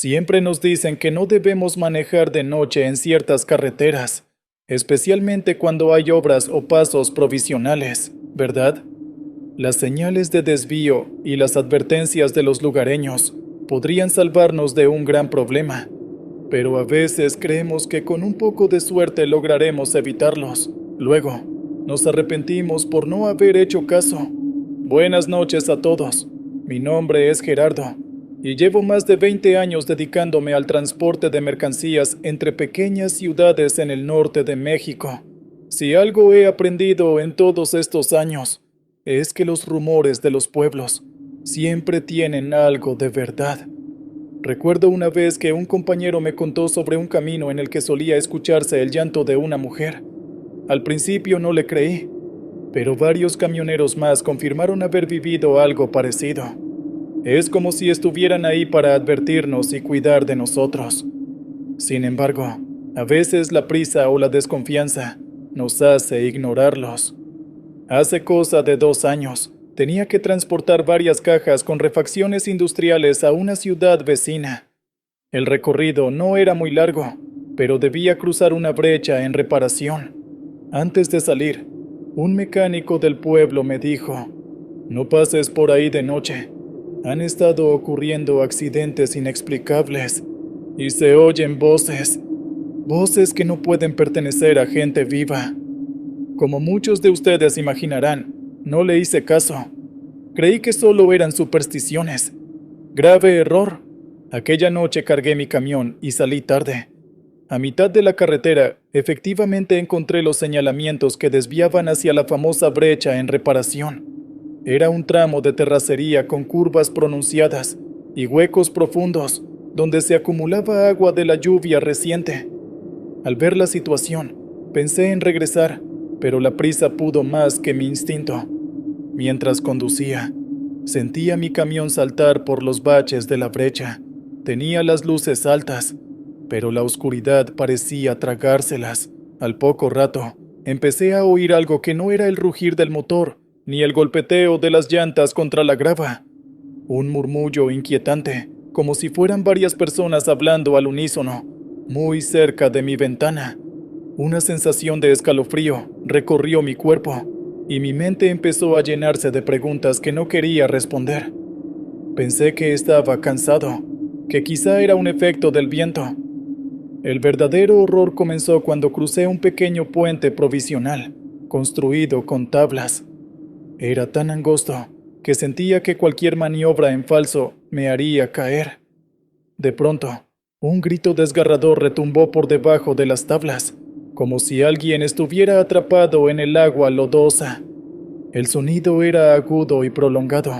Siempre nos dicen que no debemos manejar de noche en ciertas carreteras, especialmente cuando hay obras o pasos provisionales, ¿verdad? Las señales de desvío y las advertencias de los lugareños podrían salvarnos de un gran problema, pero a veces creemos que con un poco de suerte lograremos evitarlos. Luego, nos arrepentimos por no haber hecho caso. Buenas noches a todos. Mi nombre es Gerardo y llevo más de 20 años dedicándome al transporte de mercancías entre pequeñas ciudades en el norte de México. Si algo he aprendido en todos estos años, es que los rumores de los pueblos siempre tienen algo de verdad. Recuerdo una vez que un compañero me contó sobre un camino en el que solía escucharse el llanto de una mujer. Al principio no le creí, pero varios camioneros más confirmaron haber vivido algo parecido. Es como si estuvieran ahí para advertirnos y cuidar de nosotros. Sin embargo, a veces la prisa o la desconfianza nos hace ignorarlos. Hace cosa de 2 años, tenía que transportar varias cajas con refacciones industriales a una ciudad vecina. El recorrido no era muy largo, pero debía cruzar una brecha en reparación. Antes de salir, un mecánico del pueblo me dijo: "No pases por ahí de noche. Han estado ocurriendo accidentes inexplicables y se oyen voces que no pueden pertenecer a gente viva". Como muchos de ustedes imaginarán, no le hice caso. Creí que solo eran supersticiones. Grave error. Aquella noche cargué mi camión y salí tarde. A mitad de la carretera, efectivamente encontré los señalamientos que desviaban hacia la famosa brecha en reparación. Era un tramo de terracería con curvas pronunciadas y huecos profundos donde se acumulaba agua de la lluvia reciente. Al ver la situación, pensé en regresar, pero la prisa pudo más que mi instinto. Mientras conducía, sentía mi camión saltar por los baches de la brecha. Tenía las luces altas, pero la oscuridad parecía tragárselas. Al poco rato, empecé a oír algo que no era el rugir del motor, ni el golpeteo de las llantas contra la grava. Un murmullo inquietante, como si fueran varias personas hablando al unísono, muy cerca de mi ventana. Una sensación de escalofrío recorrió mi cuerpo, y mi mente empezó a llenarse de preguntas que no quería responder. Pensé que estaba cansado, que quizá era un efecto del viento. El verdadero horror comenzó cuando crucé un pequeño puente provisional, construido con tablas. Era tan angosto que sentía que cualquier maniobra en falso me haría caer. De pronto, un grito desgarrador retumbó por debajo de las tablas, como si alguien estuviera atrapado en el agua lodosa. El sonido era agudo y prolongado,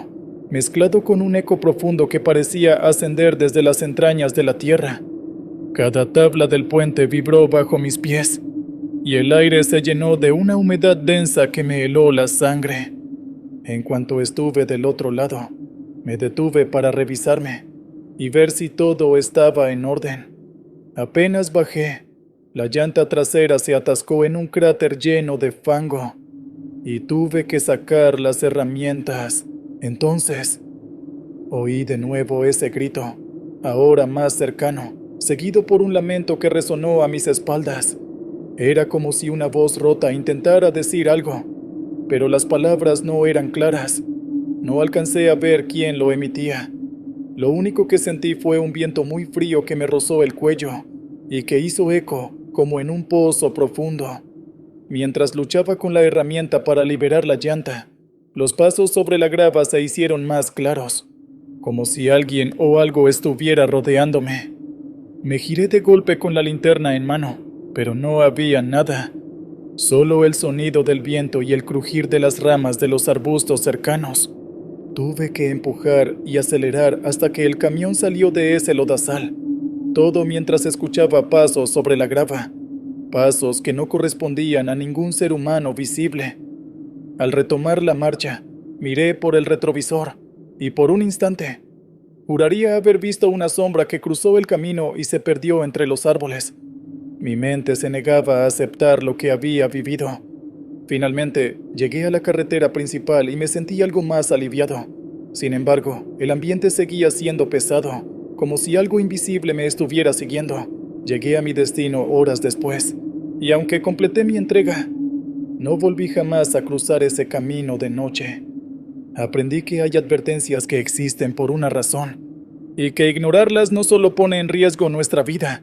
mezclado con un eco profundo que parecía ascender desde las entrañas de la tierra. Cada tabla del puente vibró bajo mis pies, y el aire se llenó de una humedad densa que me heló la sangre. En cuanto estuve del otro lado, me detuve para revisarme y ver si todo estaba en orden. Apenas bajé, la llanta trasera se atascó en un cráter lleno de fango y tuve que sacar las herramientas. Entonces, oí de nuevo ese grito, ahora más cercano, seguido por un lamento que resonó a mis espaldas. Era como si una voz rota intentara decir algo, pero las palabras no eran claras. No alcancé a ver quién lo emitía. Lo único que sentí fue un viento muy frío que me rozó el cuello y que hizo eco como en un pozo profundo. Mientras luchaba con la herramienta para liberar la llanta, los pasos sobre la grava se hicieron más claros, como si alguien o algo estuviera rodeándome. Me giré de golpe con la linterna en mano, pero no había nada. Solo el sonido del viento y el crujir de las ramas de los arbustos cercanos. Tuve que empujar y acelerar hasta que el camión salió de ese lodazal, todo mientras escuchaba pasos sobre la grava, pasos que no correspondían a ningún ser humano visible. Al retomar la marcha, miré por el retrovisor y por un instante, juraría haber visto una sombra que cruzó el camino y se perdió entre los árboles. Mi mente se negaba a aceptar lo que había vivido. Finalmente, llegué a la carretera principal y me sentí algo más aliviado. Sin embargo, el ambiente seguía siendo pesado, como si algo invisible me estuviera siguiendo. Llegué a mi destino horas después, y aunque completé mi entrega, no volví jamás a cruzar ese camino de noche. Aprendí que hay advertencias que existen por una razón, y que ignorarlas no solo pone en riesgo nuestra vida,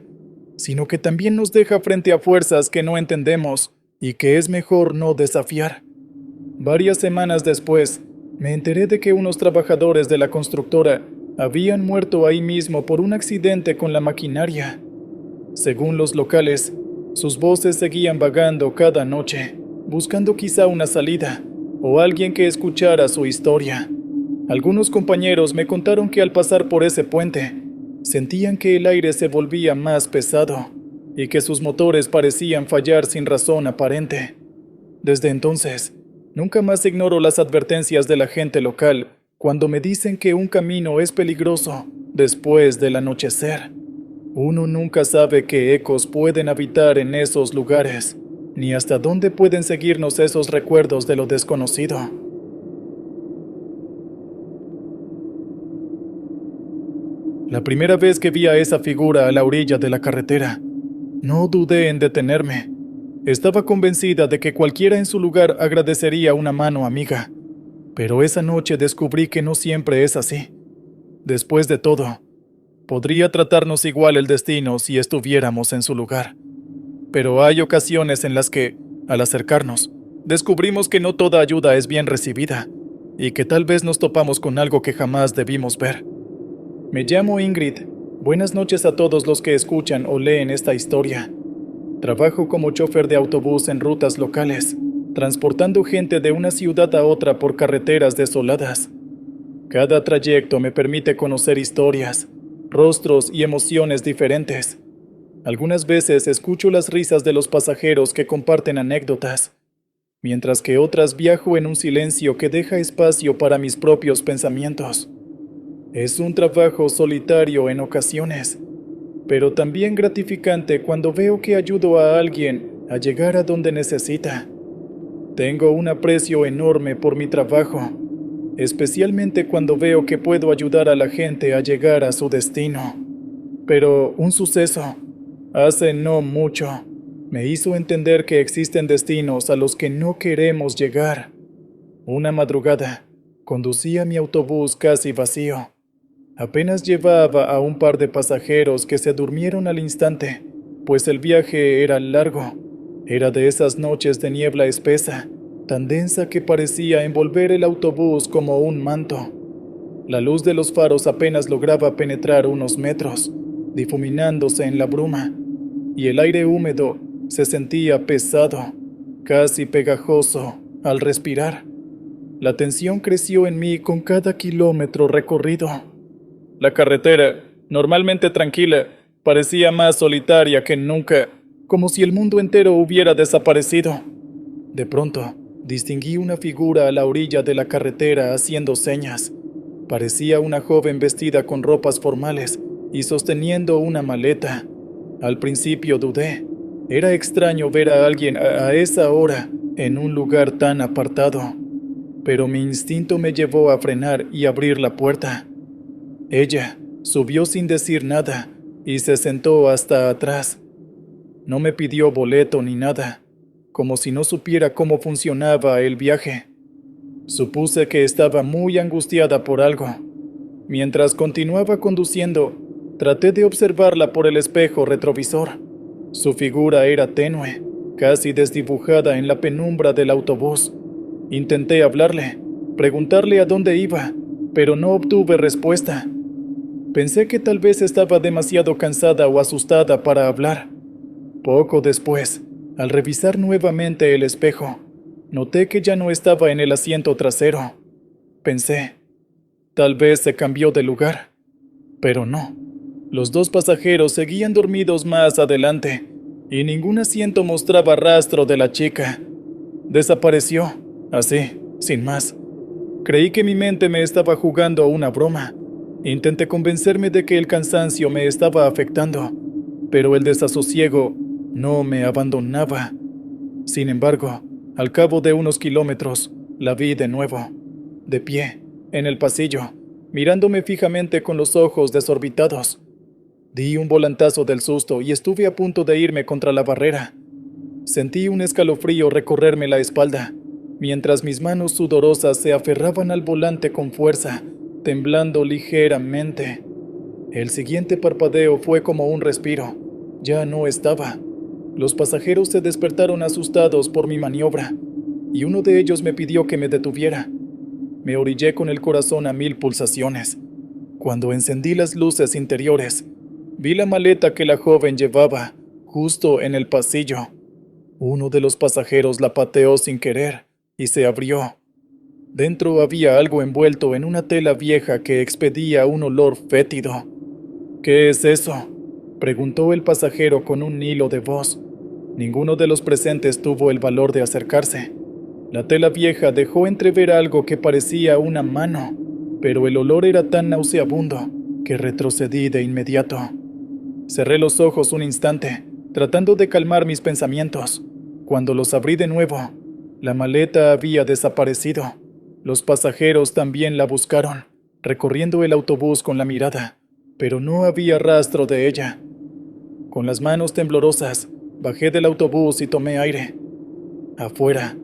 sino que también nos deja frente a fuerzas que no entendemos y que es mejor no desafiar. Varias semanas después, me enteré de que unos trabajadores de la constructora habían muerto ahí mismo por un accidente con la maquinaria. Según los locales, sus voces seguían vagando cada noche, buscando quizá una salida o alguien que escuchara su historia. Algunos compañeros me contaron que al pasar por ese puente, sentían que el aire se volvía más pesado y que sus motores parecían fallar sin razón aparente. Desde entonces, nunca más ignoro las advertencias de la gente local cuando me dicen que un camino es peligroso después del anochecer. Uno nunca sabe qué ecos pueden habitar en esos lugares, ni hasta dónde pueden seguirnos esos recuerdos de lo desconocido. La primera vez que vi a esa figura a la orilla de la carretera, no dudé en detenerme. Estaba convencida de que cualquiera en su lugar agradecería una mano amiga, pero esa noche descubrí que no siempre es así. Después de todo, podría tratarnos igual el destino si estuviéramos en su lugar. Pero hay ocasiones en las que, al acercarnos, descubrimos que no toda ayuda es bien recibida y que tal vez nos topamos con algo que jamás debimos ver. Me llamo Ingrid. Buenas noches a todos los que escuchan o leen esta historia. Trabajo como chofer de autobús en rutas locales, transportando gente de una ciudad a otra por carreteras desoladas. Cada trayecto me permite conocer historias, rostros y emociones diferentes. Algunas veces escucho las risas de los pasajeros que comparten anécdotas, mientras que otras viajo en un silencio que deja espacio para mis propios pensamientos. Es un trabajo solitario en ocasiones, pero también gratificante cuando veo que ayudo a alguien a llegar a donde necesita. Tengo un aprecio enorme por mi trabajo, especialmente cuando veo que puedo ayudar a la gente a llegar a su destino. Pero un suceso, hace no mucho, me hizo entender que existen destinos a los que no queremos llegar. Una madrugada, conducía mi autobús casi vacío. Apenas llevaba a un par de pasajeros que se durmieron al instante, pues el viaje era largo. Era de esas noches de niebla espesa, tan densa que parecía envolver el autobús como un manto. La luz de los faros apenas lograba penetrar unos metros, difuminándose en la bruma, y el aire húmedo se sentía pesado, casi pegajoso, al respirar. La tensión creció en mí con cada kilómetro recorrido. La carretera, normalmente tranquila, parecía más solitaria que nunca, como si el mundo entero hubiera desaparecido. De pronto, distinguí una figura a la orilla de la carretera haciendo señas. Parecía una joven vestida con ropas formales y sosteniendo una maleta. Al principio dudé. Era extraño ver a alguien a esa hora en un lugar tan apartado, pero mi instinto me llevó a frenar y abrir la puerta. Ella subió sin decir nada y se sentó hasta atrás. No me pidió boleto ni nada, como si no supiera cómo funcionaba el viaje. Supuse que estaba muy angustiada por algo. Mientras continuaba conduciendo, traté de observarla por el espejo retrovisor. Su figura era tenue, casi desdibujada en la penumbra del autobús. Intenté hablarle, preguntarle a dónde iba, pero no obtuve respuesta. Pensé que tal vez estaba demasiado cansada o asustada para hablar. Poco después, al revisar nuevamente el espejo, noté que ya no estaba en el asiento trasero. Pensé, tal vez se cambió de lugar. Pero no. Los dos pasajeros seguían dormidos más adelante, y ningún asiento mostraba rastro de la chica. Desapareció, así, sin más. Creí que mi mente me estaba jugando una broma. Intenté convencerme de que el cansancio me estaba afectando, pero el desasosiego no me abandonaba. Sin embargo, al cabo de unos kilómetros, la vi de nuevo, de pie, en el pasillo, mirándome fijamente con los ojos desorbitados. Di un volantazo del susto y estuve a punto de irme contra la barrera. Sentí un escalofrío recorrerme la espalda, mientras mis manos sudorosas se aferraban al volante con fuerza, temblando ligeramente. El siguiente parpadeo fue como un respiro. Ya no estaba. Los pasajeros se despertaron asustados por mi maniobra, y uno de ellos me pidió que me detuviera. Me orillé con el corazón a 1000 pulsaciones. Cuando encendí las luces interiores, vi la maleta que la joven llevaba, justo en el pasillo. Uno de los pasajeros la pateó sin querer, y se abrió. Dentro había algo envuelto en una tela vieja que expedía un olor fétido. «¿Qué es eso?», preguntó el pasajero con un hilo de voz. Ninguno de los presentes tuvo el valor de acercarse. La tela vieja dejó entrever algo que parecía una mano, pero el olor era tan nauseabundo que retrocedí de inmediato. Cerré los ojos un instante, tratando de calmar mis pensamientos. Cuando los abrí de nuevo, la maleta había desaparecido. Los pasajeros también la buscaron, recorriendo el autobús con la mirada, pero no había rastro de ella. Con las manos temblorosas, bajé del autobús y tomé aire. Afuera,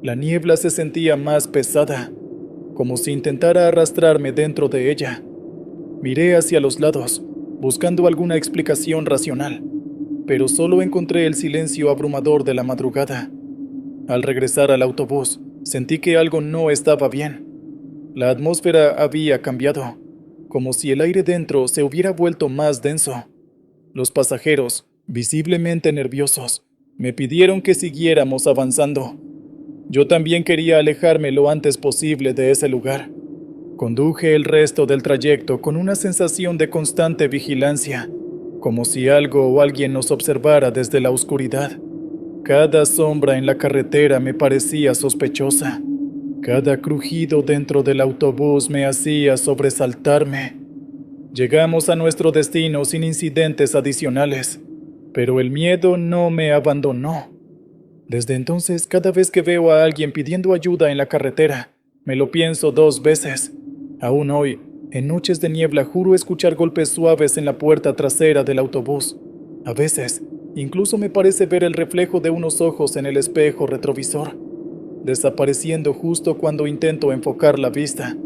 la niebla se sentía más pesada, como si intentara arrastrarme dentro de ella. Miré hacia los lados, buscando alguna explicación racional, pero solo encontré el silencio abrumador de la madrugada. Al regresar al autobús, sentí que algo no estaba bien. La atmósfera había cambiado, como si el aire dentro se hubiera vuelto más denso. Los pasajeros, visiblemente nerviosos, me pidieron que siguiéramos avanzando. Yo también quería alejarme lo antes posible de ese lugar. Conduje el resto del trayecto con una sensación de constante vigilancia, como si algo o alguien nos observara desde la oscuridad. Cada sombra en la carretera me parecía sospechosa. Cada crujido dentro del autobús me hacía sobresaltarme. Llegamos a nuestro destino sin incidentes adicionales, pero el miedo no me abandonó. Desde entonces, cada vez que veo a alguien pidiendo ayuda en la carretera, me lo pienso 2 veces. Aún hoy, en noches de niebla, juro escuchar golpes suaves en la puerta trasera del autobús. A veces, incluso me parece ver el reflejo de unos ojos en el espejo retrovisor, desapareciendo justo cuando intento enfocar la vista.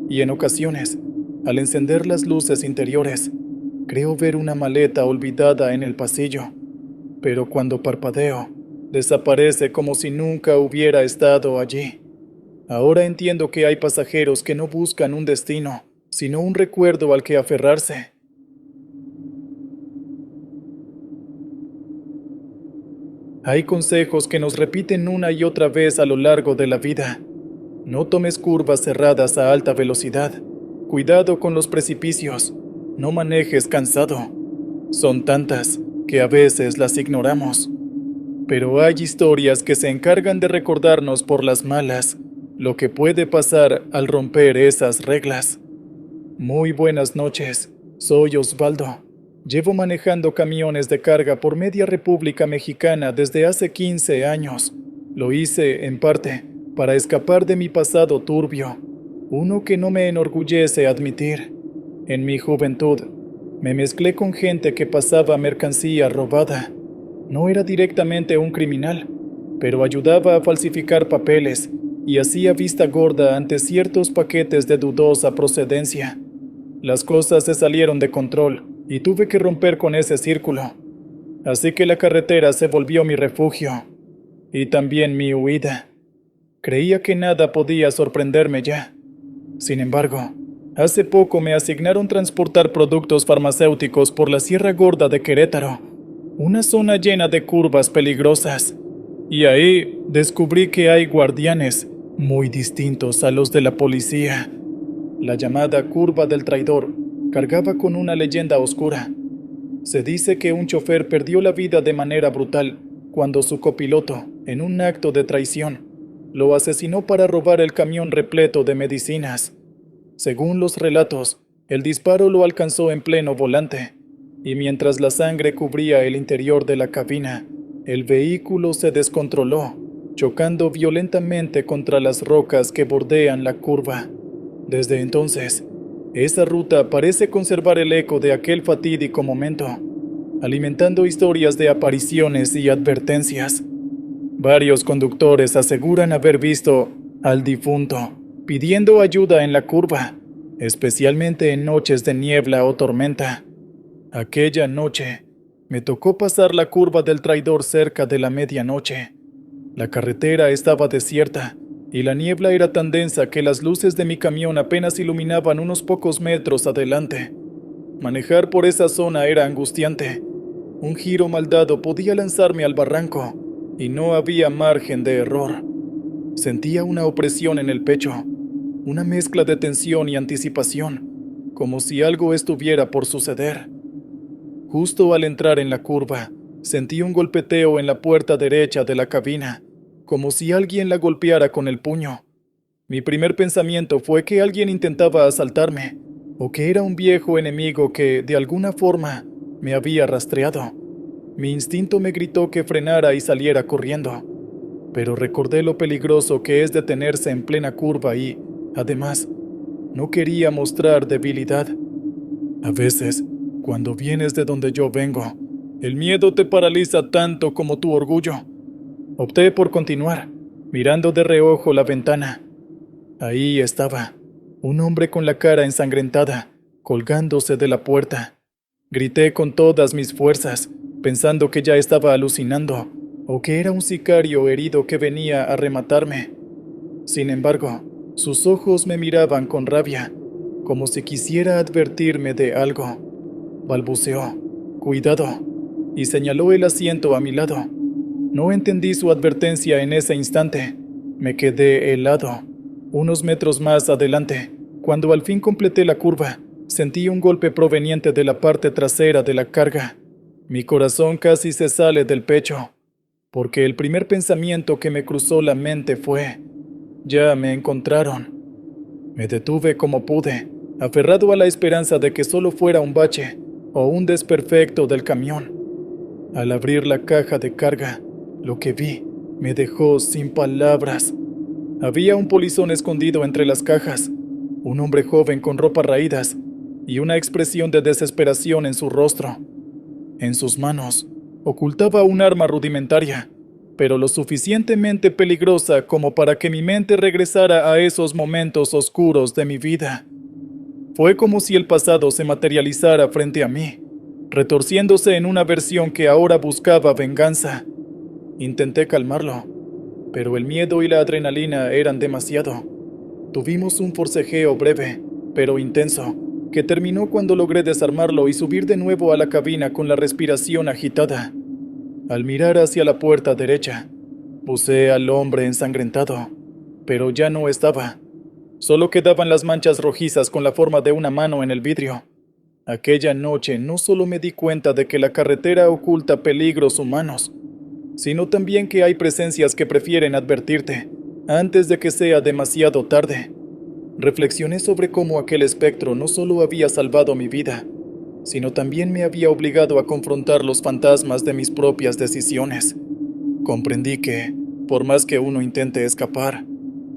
Y en ocasiones, al encender las luces interiores, creo ver una maleta olvidada en el pasillo, pero cuando parpadeo, desaparece como si nunca hubiera estado allí. Ahora entiendo que hay pasajeros que no buscan un destino, sino un recuerdo al que aferrarse. Hay consejos que nos repiten una y otra vez a lo largo de la vida. No tomes curvas cerradas a alta velocidad. Cuidado con los precipicios. No manejes cansado. Son tantas que a veces las ignoramos. Pero hay historias que se encargan de recordarnos por las malas lo que puede pasar al romper esas reglas. Muy buenas noches. Soy Osvaldo. Llevo manejando camiones de carga por media República Mexicana desde hace 15 años. Lo hice, en parte, para escapar de mi pasado turbio, uno que no me enorgullece admitir. En mi juventud, me mezclé con gente que pasaba mercancía robada. No era directamente un criminal, pero ayudaba a falsificar papeles y hacía vista gorda ante ciertos paquetes de dudosa procedencia. Las cosas se salieron de control y tuve que romper con ese círculo. Así que la carretera se volvió mi refugio y también mi huida. Creía que nada podía sorprenderme ya. Sin embargo, hace poco me asignaron transportar productos farmacéuticos por la Sierra Gorda de Querétaro, una zona llena de curvas peligrosas. Y ahí descubrí que hay guardianes muy distintos a los de la policía. La llamada curva del traidor cargaba con una leyenda oscura. Se dice que un chofer perdió la vida de manera brutal cuando su copiloto, en un acto de traición, lo asesinó para robar el camión repleto de medicinas. Según los relatos, el disparo lo alcanzó en pleno volante, y mientras la sangre cubría el interior de la cabina, el vehículo se descontroló, chocando violentamente contra las rocas que bordean la curva. Desde entonces, Esa ruta parece conservar el eco de aquel fatídico momento, alimentando historias de apariciones y advertencias. Varios conductores aseguran haber visto al difunto pidiendo ayuda en la curva, especialmente en noches de niebla o tormenta. Aquella noche, me tocó pasar la curva del traidor cerca de la medianoche. La carretera estaba desierta y la niebla era tan densa que las luces de mi camión apenas iluminaban unos pocos metros adelante. Manejar por esa zona era angustiante. Un giro mal dado podía lanzarme al barranco y no había margen de error. Sentía una opresión en el pecho, una mezcla de tensión y anticipación, como si algo estuviera por suceder. Justo al entrar en la curva, sentí un golpeteo en la puerta derecha de la cabina, como si alguien la golpeara con el puño. Mi primer pensamiento fue que alguien intentaba asaltarme, o que era un viejo enemigo que, de alguna forma, me había rastreado. Mi instinto me gritó que frenara y saliera corriendo, pero recordé lo peligroso que es detenerse en plena curva y, además, no quería mostrar debilidad. A veces, cuando vienes de donde yo vengo, el miedo te paraliza tanto como tu orgullo. Opté por continuar, mirando de reojo la ventana. Ahí estaba, un hombre con la cara ensangrentada, colgándose de la puerta. Grité con todas mis fuerzas, pensando que ya estaba alucinando, o que era un sicario herido que venía a rematarme. Sin embargo, sus ojos me miraban con rabia, como si quisiera advertirme de algo. Balbuceó, «Cuidado», y señaló el asiento a mi lado. No entendí su advertencia en ese instante. Me quedé helado. Unos metros más adelante, cuando al fin completé la curva, sentí un golpe proveniente de la parte trasera de la carga. Mi corazón casi se sale del pecho, porque el primer pensamiento que me cruzó la mente fue: «Ya me encontraron». Me detuve como pude, aferrado a la esperanza de que solo fuera un bache o un desperfecto del camión. Al abrir la caja de carga, lo que vi me dejó sin palabras. Había un polizón escondido entre las cajas, un hombre joven con ropas raídas y una expresión de desesperación en su rostro. En sus manos ocultaba un arma rudimentaria, pero lo suficientemente peligrosa como para que mi mente regresara a esos momentos oscuros de mi vida. Fue como si el pasado se materializara frente a mí, retorciéndose en una versión que ahora buscaba venganza. Intenté calmarlo, pero el miedo y la adrenalina eran demasiado. Tuvimos un forcejeo breve, pero intenso, que terminó cuando logré desarmarlo y subir de nuevo a la cabina con la respiración agitada. Al mirar hacia la puerta derecha, puse al hombre ensangrentado, pero ya no estaba. Solo quedaban las manchas rojizas con la forma de una mano en el vidrio. Aquella noche no solo me di cuenta de que la carretera oculta peligros humanos, sino también que hay presencias que prefieren advertirte antes de que sea demasiado tarde. Reflexioné sobre cómo aquel espectro no solo había salvado mi vida, sino también me había obligado a confrontar los fantasmas de mis propias decisiones. Comprendí que, por más que uno intente escapar,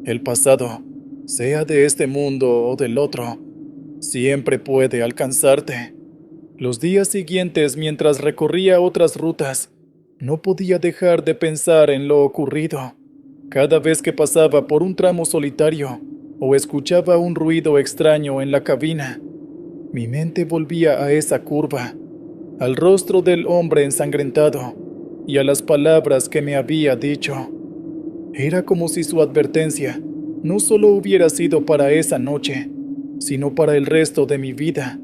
el pasado, sea de este mundo o del otro, siempre puede alcanzarte. Los días siguientes, mientras recorría otras rutas, no podía dejar de pensar en lo ocurrido. Cada vez que pasaba por un tramo solitario o escuchaba un ruido extraño en la cabina, mi mente volvía a esa curva, al rostro del hombre ensangrentado y a las palabras que me había dicho. Era como si su advertencia no solo hubiera sido para esa noche, sino para el resto de mi vida.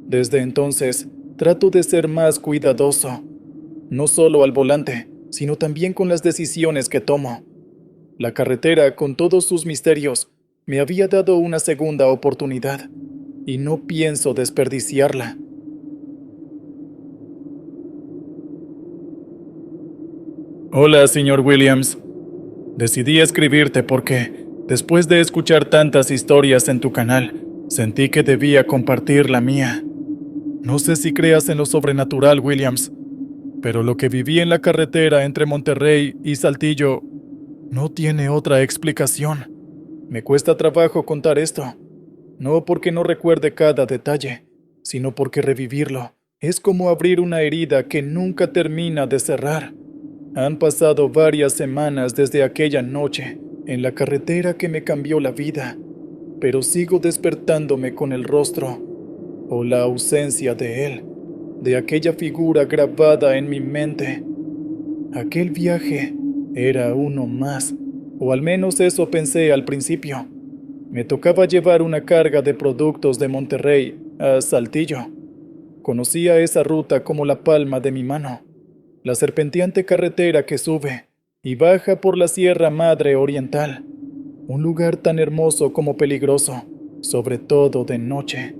Desde entonces, trato de ser más cuidadoso, no solo al volante, sino también con las decisiones que tomo. La carretera, con todos sus misterios, me había dado una segunda oportunidad, y no pienso desperdiciarla. Hola, señor Williams. Decidí escribirte porque, después de escuchar tantas historias en tu canal, sentí que debía compartir la mía. No sé si creas en lo sobrenatural, Williams, pero lo que viví en la carretera entre Monterrey y Saltillo no tiene otra explicación. Me cuesta trabajo contar esto. No porque no recuerde cada detalle, sino porque revivirlo es como abrir una herida que nunca termina de cerrar. Han pasado varias semanas desde aquella noche en la carretera que me cambió la vida, pero sigo despertándome con el rostro o la ausencia de él, de aquella figura grabada en mi mente. Aquel viaje era uno más, o al menos eso pensé al principio. Me tocaba llevar una carga de productos de Monterrey a Saltillo. Conocía esa ruta como la palma de mi mano, la serpenteante carretera que sube y baja por la Sierra Madre Oriental, un lugar tan hermoso como peligroso, sobre todo de noche.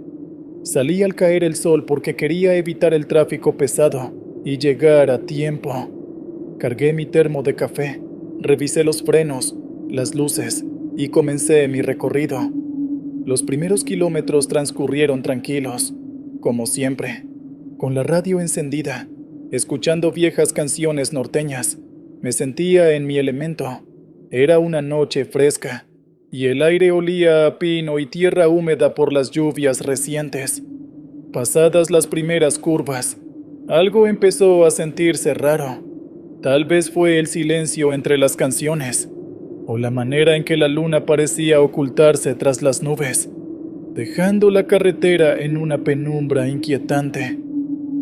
Salí al caer el sol porque quería evitar el tráfico pesado y llegar a tiempo. Cargué mi termo de café, revisé los frenos, las luces y comencé mi recorrido. Los primeros kilómetros transcurrieron tranquilos, como siempre, con la radio encendida, escuchando viejas canciones norteñas. Me sentía en mi elemento. Era una noche fresca, y el aire olía a pino y tierra húmeda por las lluvias recientes. Pasadas las primeras curvas, algo empezó a sentirse raro. Tal vez fue el silencio entre las canciones, o la manera en que la luna parecía ocultarse tras las nubes, dejando la carretera en una penumbra inquietante.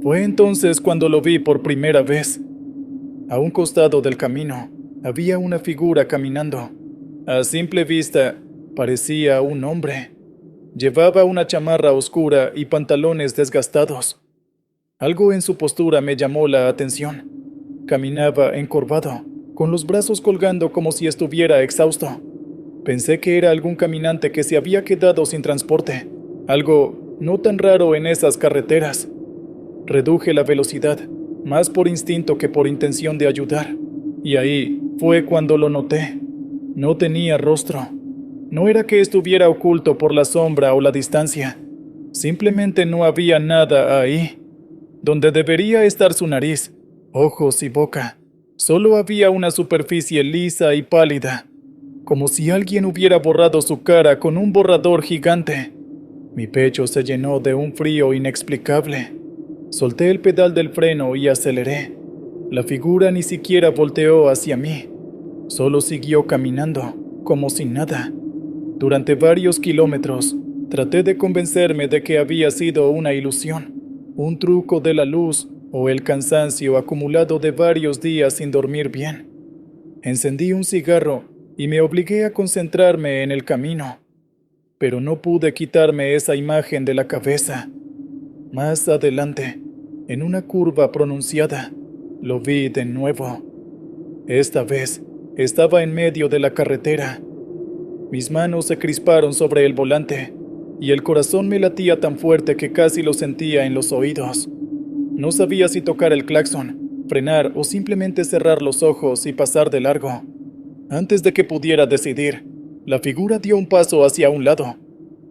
Fue entonces cuando lo vi por primera vez. A un costado del camino había una figura caminando. A simple vista parecía un hombre. Llevaba una chamarra oscura y pantalones desgastados. Algo en su postura me llamó la atención. Caminaba encorvado, con los brazos colgando como si estuviera exhausto. Pensé que era algún caminante que se había quedado sin transporte, algo no tan raro en esas carreteras. Reduje la velocidad, más por instinto que por intención de ayudar, y ahí fue cuando lo noté. No tenía rostro. No era que estuviera oculto por la sombra o la distancia, simplemente no había nada ahí. Donde debería estar su nariz, ojos y boca, solo había una superficie lisa y pálida, como si alguien hubiera borrado su cara con un borrador gigante. Mi pecho se llenó de un frío inexplicable. Solté el pedal del freno y aceleré. La figura ni siquiera volteó hacia mí, solo siguió caminando, como si nada. Durante varios kilómetros, traté de convencerme de que había sido una ilusión, un truco de la luz o el cansancio acumulado de varios días sin dormir bien. Encendí un cigarro y me obligué a concentrarme en el camino, pero no pude quitarme esa imagen de la cabeza. Más adelante, en una curva pronunciada, lo vi de nuevo. Esta vez, estaba en medio de la carretera. Mis manos se crisparon sobre el volante, y el corazón me latía tan fuerte que casi lo sentía en los oídos. No sabía si tocar el claxon, frenar o simplemente cerrar los ojos y pasar de largo. Antes de que pudiera decidir, la figura dio un paso hacia un lado,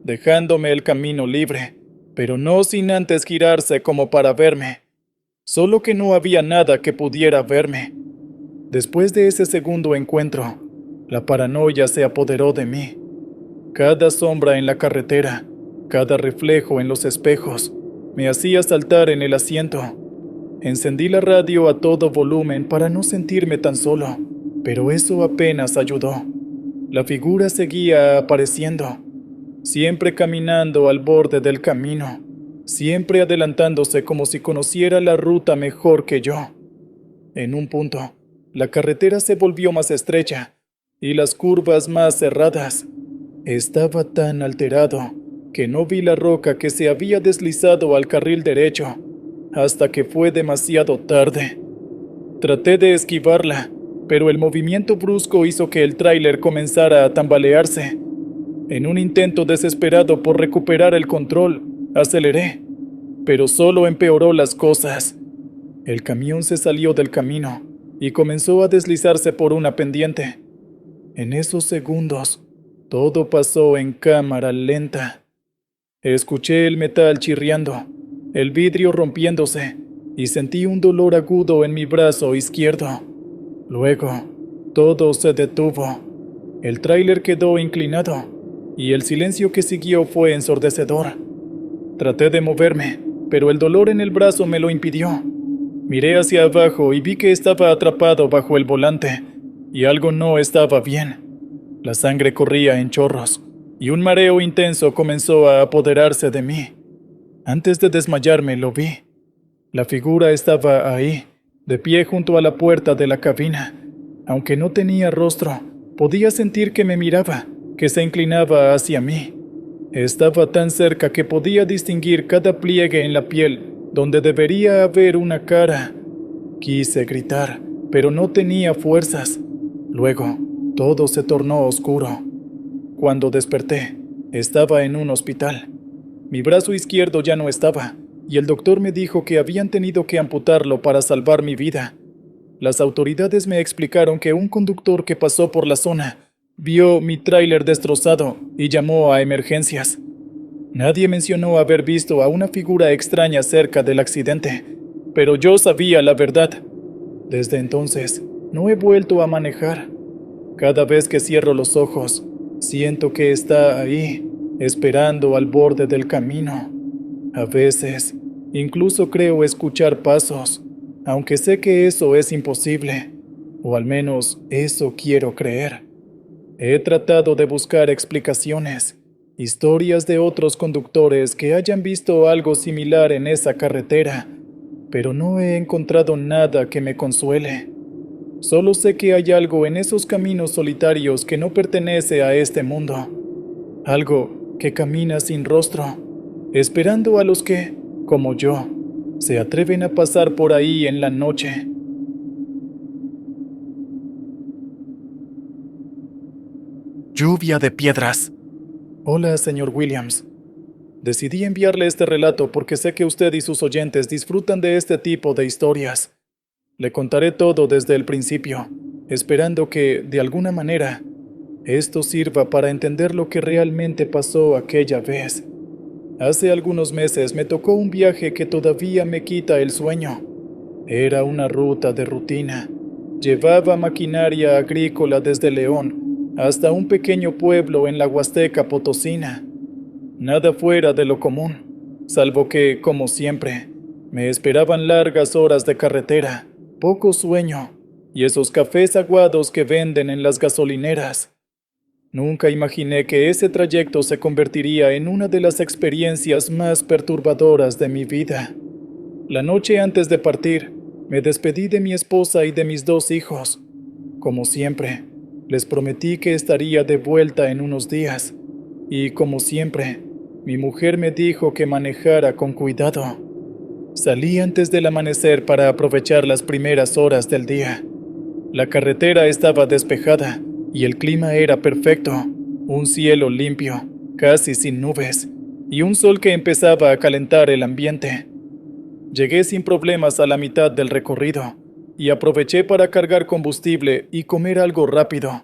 dejándome el camino libre, pero no sin antes girarse como para verme. Solo que no había nada que pudiera verme. Después de ese segundo encuentro, la paranoia se apoderó de mí. Cada sombra en la carretera, cada reflejo en los espejos, me hacía saltar en el asiento. Encendí la radio a todo volumen para no sentirme tan solo, pero eso apenas ayudó. La figura seguía apareciendo, siempre caminando al borde del camino, siempre adelantándose como si conociera la ruta mejor que yo. En un punto, la carretera se volvió más estrecha y las curvas más cerradas. Estaba tan alterado que no vi la roca que se había deslizado al carril derecho, hasta que fue demasiado tarde. Traté de esquivarla, pero el movimiento brusco hizo que el tráiler comenzara a tambalearse. En un intento desesperado por recuperar el control, aceleré, pero solo empeoró las cosas. El camión se salió del camino y comenzó a deslizarse por una pendiente. En esos segundos, todo pasó en cámara lenta. Escuché el metal chirriando, el vidrio rompiéndose, y sentí un dolor agudo en mi brazo izquierdo. Luego, todo se detuvo. El tráiler quedó inclinado, y el silencio que siguió fue ensordecedor. Traté de moverme, pero el dolor en el brazo me lo impidió. Miré hacia abajo y vi que estaba atrapado bajo el volante, y algo no estaba bien. La sangre corría en chorros, y un mareo intenso comenzó a apoderarse de mí. Antes de desmayarme lo vi. La figura estaba ahí, de pie junto a la puerta de la cabina. Aunque no tenía rostro, podía sentir que me miraba, que se inclinaba hacia mí. Estaba tan cerca que podía distinguir cada pliegue en la piel, donde debería haber una cara. Quise gritar, pero no tenía fuerzas. Luego, todo se tornó oscuro. Cuando desperté, estaba en un hospital. Mi brazo izquierdo ya no estaba, y el doctor me dijo que habían tenido que amputarlo para salvar mi vida. Las autoridades me explicaron que un conductor que pasó por la zona vio mi tráiler destrozado y llamó a emergencias. Nadie mencionó haber visto a una figura extraña cerca del accidente, pero yo sabía la verdad. Desde entonces, no he vuelto a manejar. Cada vez que cierro los ojos, siento que está ahí, esperando al borde del camino. A veces, incluso creo escuchar pasos, aunque sé que eso es imposible, o al menos eso quiero creer. He tratado de buscar explicaciones, historias de otros conductores que hayan visto algo similar en esa carretera, pero no he encontrado nada que me consuele. Solo sé que hay algo en esos caminos solitarios que no pertenece a este mundo. Algo que camina sin rostro, esperando a los que, como yo, se atreven a pasar por ahí en la noche. Lluvia de piedras. Hola, señor Williams. Decidí enviarle este relato porque sé que usted y sus oyentes disfrutan de este tipo de historias. Le contaré todo desde el principio, esperando que, de alguna manera, esto sirva para entender lo que realmente pasó aquella vez. Hace algunos meses me tocó un viaje que todavía me quita el sueño. Era una ruta de rutina. Llevaba maquinaria agrícola desde León hasta un pequeño pueblo en la Huasteca Potosina. Nada fuera de lo común, salvo que, como siempre, me esperaban largas horas de carretera, poco sueño y esos cafés aguados que venden en las gasolineras. Nunca imaginé que ese trayecto se convertiría en una de las experiencias más perturbadoras de mi vida. La noche antes de partir, me despedí de mi esposa y de mis 2 hijos. Como siempre, les prometí que estaría de vuelta en unos días, y como siempre, mi mujer me dijo que manejara con cuidado. Salí antes del amanecer para aprovechar las primeras horas del día. La carretera estaba despejada y el clima era perfecto, un cielo limpio, casi sin nubes, y un sol que empezaba a calentar el ambiente. Llegué sin problemas a la mitad del recorrido y aproveché para cargar combustible y comer algo rápido.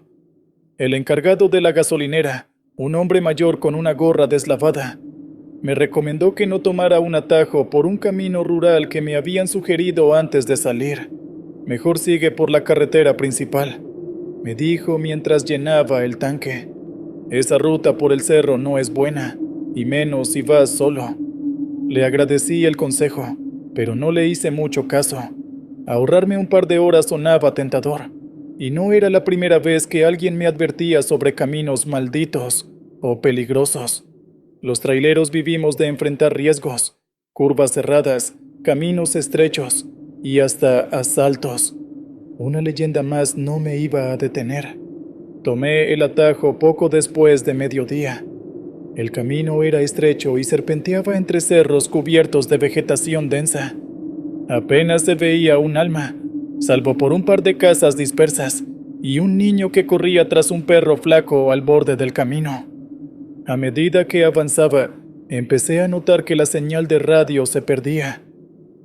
El encargado de la gasolinera, un hombre mayor con una gorra deslavada, me recomendó que no tomara un atajo por un camino rural que me habían sugerido antes de salir. Mejor sigue por la carretera principal, me dijo mientras llenaba el tanque. Esa ruta por el cerro no es buena, y menos si vas solo. Le agradecí el consejo, pero no le hice mucho caso. Ahorrarme un par de horas sonaba tentador, y no era la primera vez que alguien me advertía sobre caminos malditos o peligrosos. Los traileros vivimos de enfrentar riesgos, curvas cerradas, caminos estrechos y hasta asaltos. Una leyenda más no me iba a detener. Tomé el atajo poco después de mediodía. El camino era estrecho y serpenteaba entre cerros cubiertos de vegetación densa. Apenas se veía un alma, salvo por un par de casas dispersas y un niño que corría tras un perro flaco al borde del camino. A medida que avanzaba, empecé a notar que la señal de radio se perdía.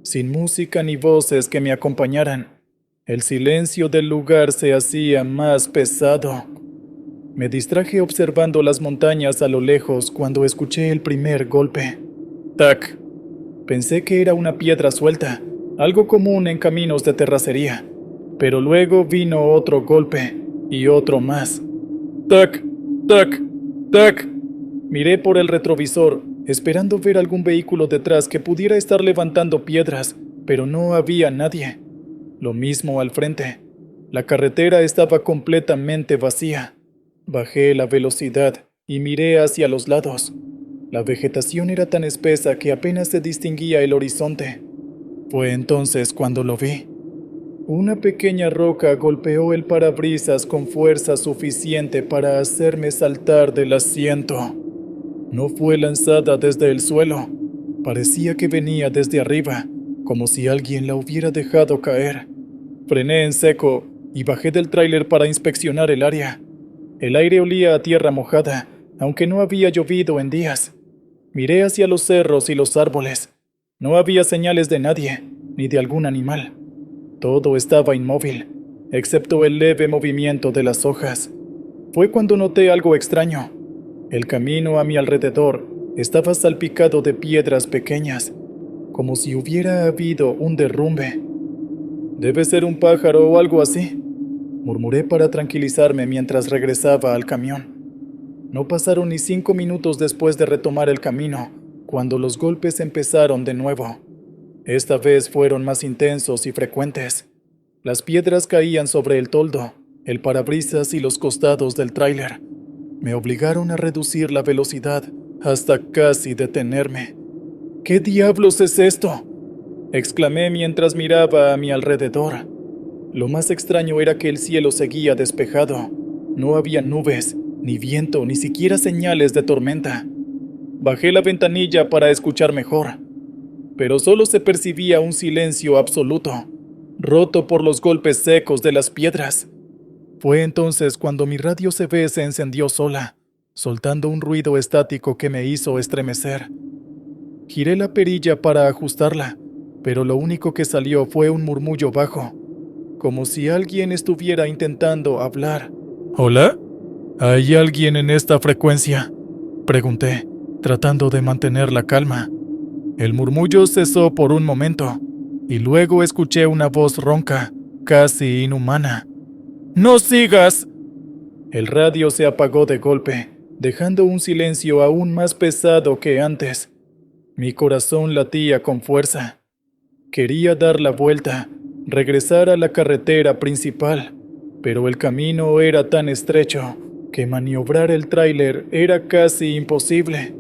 Sin música ni voces que me acompañaran, el silencio del lugar se hacía más pesado. Me distraje observando las montañas a lo lejos cuando escuché el primer golpe. ¡Tac! Pensé que era una piedra suelta, algo común en caminos de terracería, pero luego vino otro golpe y otro más. ¡Tac! ¡Tac! ¡Tac! Miré por el retrovisor, esperando ver algún vehículo detrás que pudiera estar levantando piedras, pero no había nadie. Lo mismo al frente. La carretera estaba completamente vacía. Bajé la velocidad y miré hacia los lados. La vegetación era tan espesa que apenas se distinguía el horizonte. Fue entonces cuando lo vi. Una pequeña roca golpeó el parabrisas con fuerza suficiente para hacerme saltar del asiento. No fue lanzada desde el suelo. Parecía que venía desde arriba, como si alguien la hubiera dejado caer. Frené en seco y bajé del tráiler para inspeccionar el área. El aire olía a tierra mojada, aunque no había llovido en días. Miré hacia los cerros y los árboles. No había señales de nadie, ni de algún animal. Todo estaba inmóvil, excepto el leve movimiento de las hojas. Fue cuando noté algo extraño. El camino a mi alrededor estaba salpicado de piedras pequeñas, como si hubiera habido un derrumbe. «Debe ser un pájaro o algo así», murmuré para tranquilizarme mientras regresaba al camión. No pasaron ni 5 minutos después de retomar el camino, cuando los golpes empezaron de nuevo. Esta vez fueron más intensos y frecuentes. Las piedras caían sobre el toldo, el parabrisas y los costados del tráiler. Me obligaron a reducir la velocidad hasta casi detenerme. «¿Qué diablos es esto?», exclamé mientras miraba a mi alrededor. Lo más extraño era que el cielo seguía despejado. No había nubes, ni viento, ni siquiera señales de tormenta. Bajé la ventanilla para escuchar mejor, pero solo se percibía un silencio absoluto, roto por los golpes secos de las piedras. Fue entonces cuando mi radio CB se encendió sola, soltando un ruido estático que me hizo estremecer. Giré la perilla para ajustarla, pero lo único que salió fue un murmullo bajo, como si alguien estuviera intentando hablar. «¿Hola? ¿Hay alguien en esta frecuencia?», pregunté, tratando de mantener la calma. El murmullo cesó por un momento, y luego escuché una voz ronca, casi inhumana. «¡No sigas!». El radio se apagó de golpe, dejando un silencio aún más pesado que antes. Mi corazón latía con fuerza. Quería dar la vuelta, regresar a la carretera principal, pero el camino era tan estrecho que maniobrar el tráiler era casi imposible.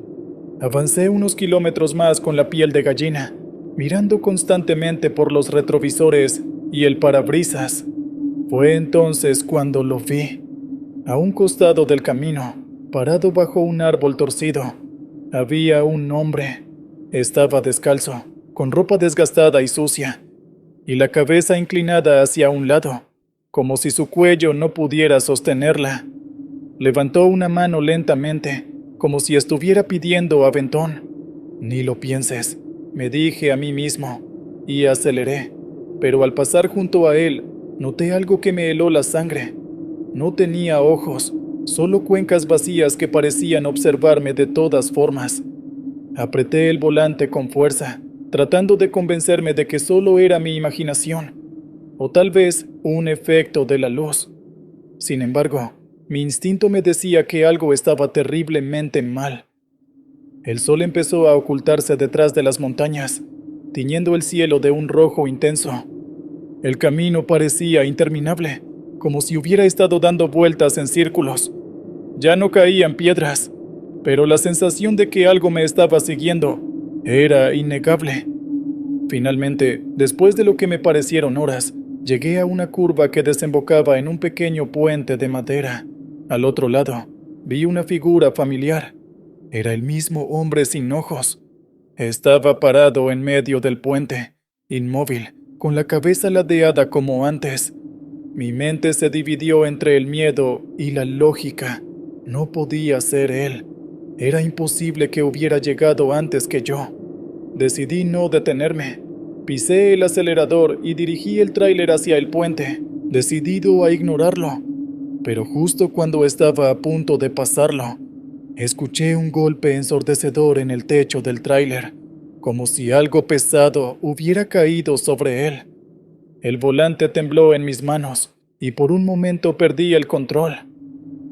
Avancé unos kilómetros más con la piel de gallina, mirando constantemente por los retrovisores y el parabrisas. Fue entonces cuando lo vi. A un costado del camino, parado bajo un árbol torcido, había un hombre. Estaba descalzo, con ropa desgastada y sucia, y la cabeza inclinada hacia un lado, como si su cuello no pudiera sostenerla. Levantó una mano lentamente, como si estuviera pidiendo aventón. «Ni lo pienses», me dije a mí mismo, y aceleré, pero al pasar junto a él, noté algo que me heló la sangre. No tenía ojos, solo cuencas vacías que parecían observarme de todas formas. Apreté el volante con fuerza, tratando de convencerme de que solo era mi imaginación, o tal vez un efecto de la luz. Sin embargo, mi instinto me decía que algo estaba terriblemente mal. El sol empezó a ocultarse detrás de las montañas, tiñendo el cielo de un rojo intenso. El camino parecía interminable, como si hubiera estado dando vueltas en círculos. Ya no caían piedras, pero la sensación de que algo me estaba siguiendo era innegable. Finalmente, después de lo que me parecieron horas, llegué a una curva que desembocaba en un pequeño puente de madera. Al otro lado, vi una figura familiar. Era el mismo hombre sin ojos. Estaba parado en medio del puente, inmóvil, con la cabeza ladeada como antes. Mi mente se dividió entre el miedo y la lógica. No podía ser él. Era imposible que hubiera llegado antes que yo. Decidí no detenerme. Pisé el acelerador y dirigí el tráiler hacia el puente, decidido a ignorarlo. Pero justo cuando estaba a punto de pasarlo, escuché un golpe ensordecedor en el techo del tráiler, como si algo pesado hubiera caído sobre él. El volante tembló en mis manos y por un momento perdí el control.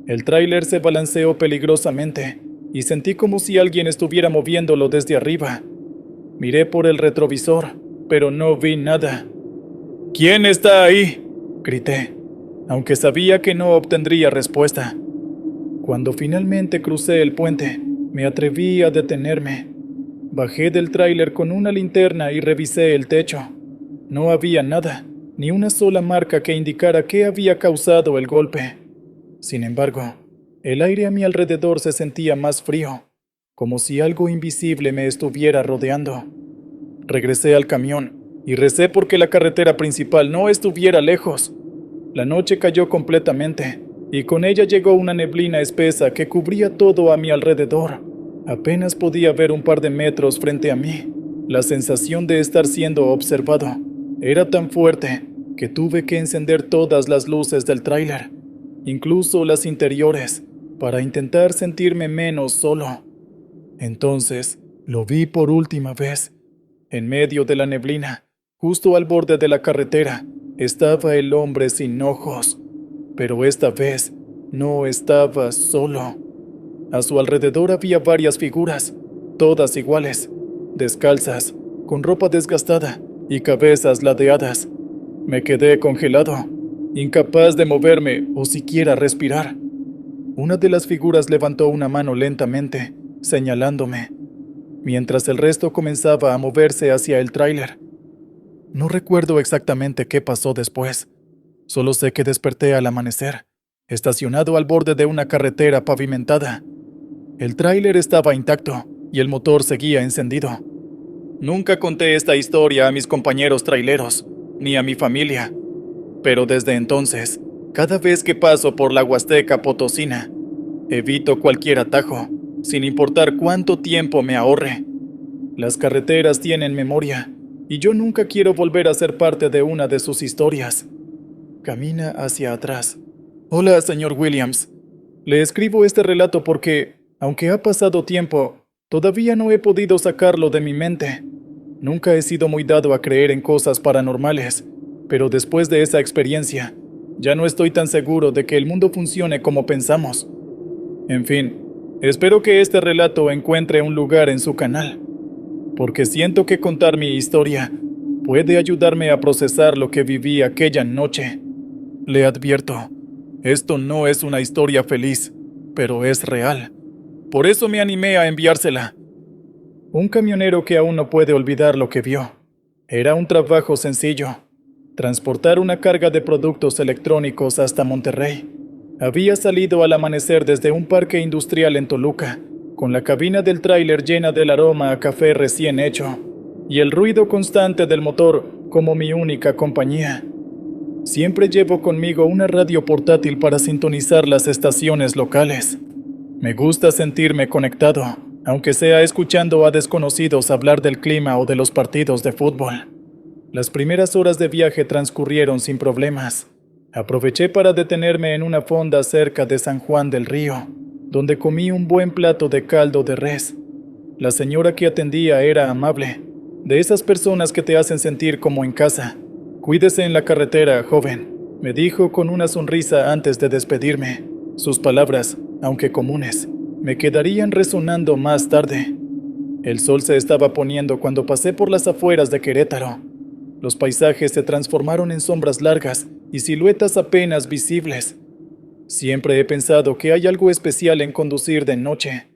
El tráiler se balanceó peligrosamente y sentí como si alguien estuviera moviéndolo desde arriba. Miré por el retrovisor, pero no vi nada. «¿Quién está ahí?», grité, aunque sabía que no obtendría respuesta. Cuando finalmente crucé el puente, me atreví a detenerme. Bajé del tráiler con una linterna y revisé el techo. No había nada, ni una sola marca que indicara qué había causado el golpe. Sin embargo, el aire a mi alrededor se sentía más frío, como si algo invisible me estuviera rodeando. Regresé al camión y recé porque la carretera principal no estuviera lejos. La noche cayó completamente, y con ella llegó una neblina espesa que cubría todo a mi alrededor. Apenas podía ver un par de metros frente a mí. La sensación de estar siendo observado era tan fuerte que tuve que encender todas las luces del tráiler, incluso las interiores, para intentar sentirme menos solo. Entonces, lo vi por última vez. En medio de la neblina, justo al borde de la carretera, estaba el hombre sin ojos. Pero esta vez no estaba solo. A su alrededor había varias figuras, todas iguales, descalzas, con ropa desgastada y cabezas ladeadas. Me quedé congelado, incapaz de moverme o siquiera respirar. Una de las figuras levantó una mano lentamente, señalándome, mientras el resto comenzaba a moverse hacia el tráiler. No recuerdo exactamente qué pasó después. Solo sé que desperté al amanecer, estacionado al borde de una carretera pavimentada. El tráiler estaba intacto y el motor seguía encendido. Nunca conté esta historia a mis compañeros traileros, ni a mi familia, pero desde entonces, cada vez que paso por la Huasteca Potosina, evito cualquier atajo, sin importar cuánto tiempo me ahorre. Las carreteras tienen memoria, y yo nunca quiero volver a ser parte de una de sus historias. Camina hacia atrás. Hola, señor Williams. Le escribo este relato porque, aunque ha pasado tiempo, todavía no he podido sacarlo de mi mente. Nunca he sido muy dado a creer en cosas paranormales, pero después de esa experiencia, ya no estoy tan seguro de que el mundo funcione como pensamos. En fin, espero que este relato encuentre un lugar en su canal, porque siento que contar mi historia puede ayudarme a procesar lo que viví aquella noche. Le advierto, esto no es una historia feliz, pero es real. Por eso me animé a enviársela. Un camionero que aún no puede olvidar lo que vio. Era un trabajo sencillo: transportar una carga de productos electrónicos hasta Monterrey. Había salido al amanecer desde un parque industrial en Toluca, con la cabina del tráiler llena del aroma a café recién hecho, y el ruido constante del motor como mi única compañía. Siempre llevo conmigo una radio portátil para sintonizar las estaciones locales. Me gusta sentirme conectado, aunque sea escuchando a desconocidos hablar del clima o de los partidos de fútbol. Las primeras horas de viaje transcurrieron sin problemas. Aproveché para detenerme en una fonda cerca de San Juan del Río, donde comí un buen plato de caldo de res. La señora que atendía era amable, de esas personas que te hacen sentir como en casa. «Cuídese en la carretera, joven», me dijo con una sonrisa antes de despedirme. Sus palabras, aunque comunes, me quedarían resonando más tarde. El sol se estaba poniendo cuando pasé por las afueras de Querétaro. Los paisajes se transformaron en sombras largas y siluetas apenas visibles. Siempre he pensado que hay algo especial en conducir de noche.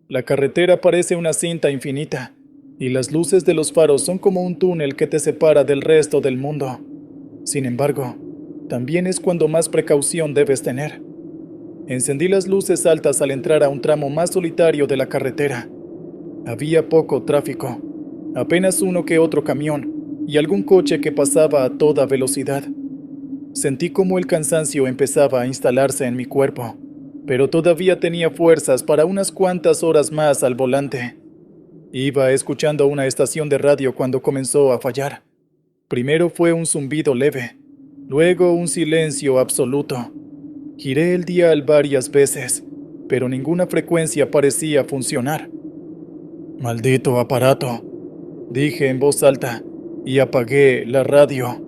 La carretera parece una cinta infinita, y las luces de los faros son como un túnel que te separa del resto del mundo. Sin embargo, también es cuando más precaución debes tener. Encendí las luces altas al entrar a un tramo más solitario de la carretera. Había poco tráfico, apenas uno que otro camión y algún coche que pasaba a toda velocidad. Sentí como el cansancio empezaba a instalarse en mi cuerpo, pero todavía tenía fuerzas para unas cuantas horas más al volante. Iba escuchando una estación de radio cuando comenzó a fallar. Primero fue un zumbido leve, luego un silencio absoluto. Giré el dial varias veces, pero ninguna frecuencia parecía funcionar. «Maldito aparato», dije en voz alta, y apagué la radio.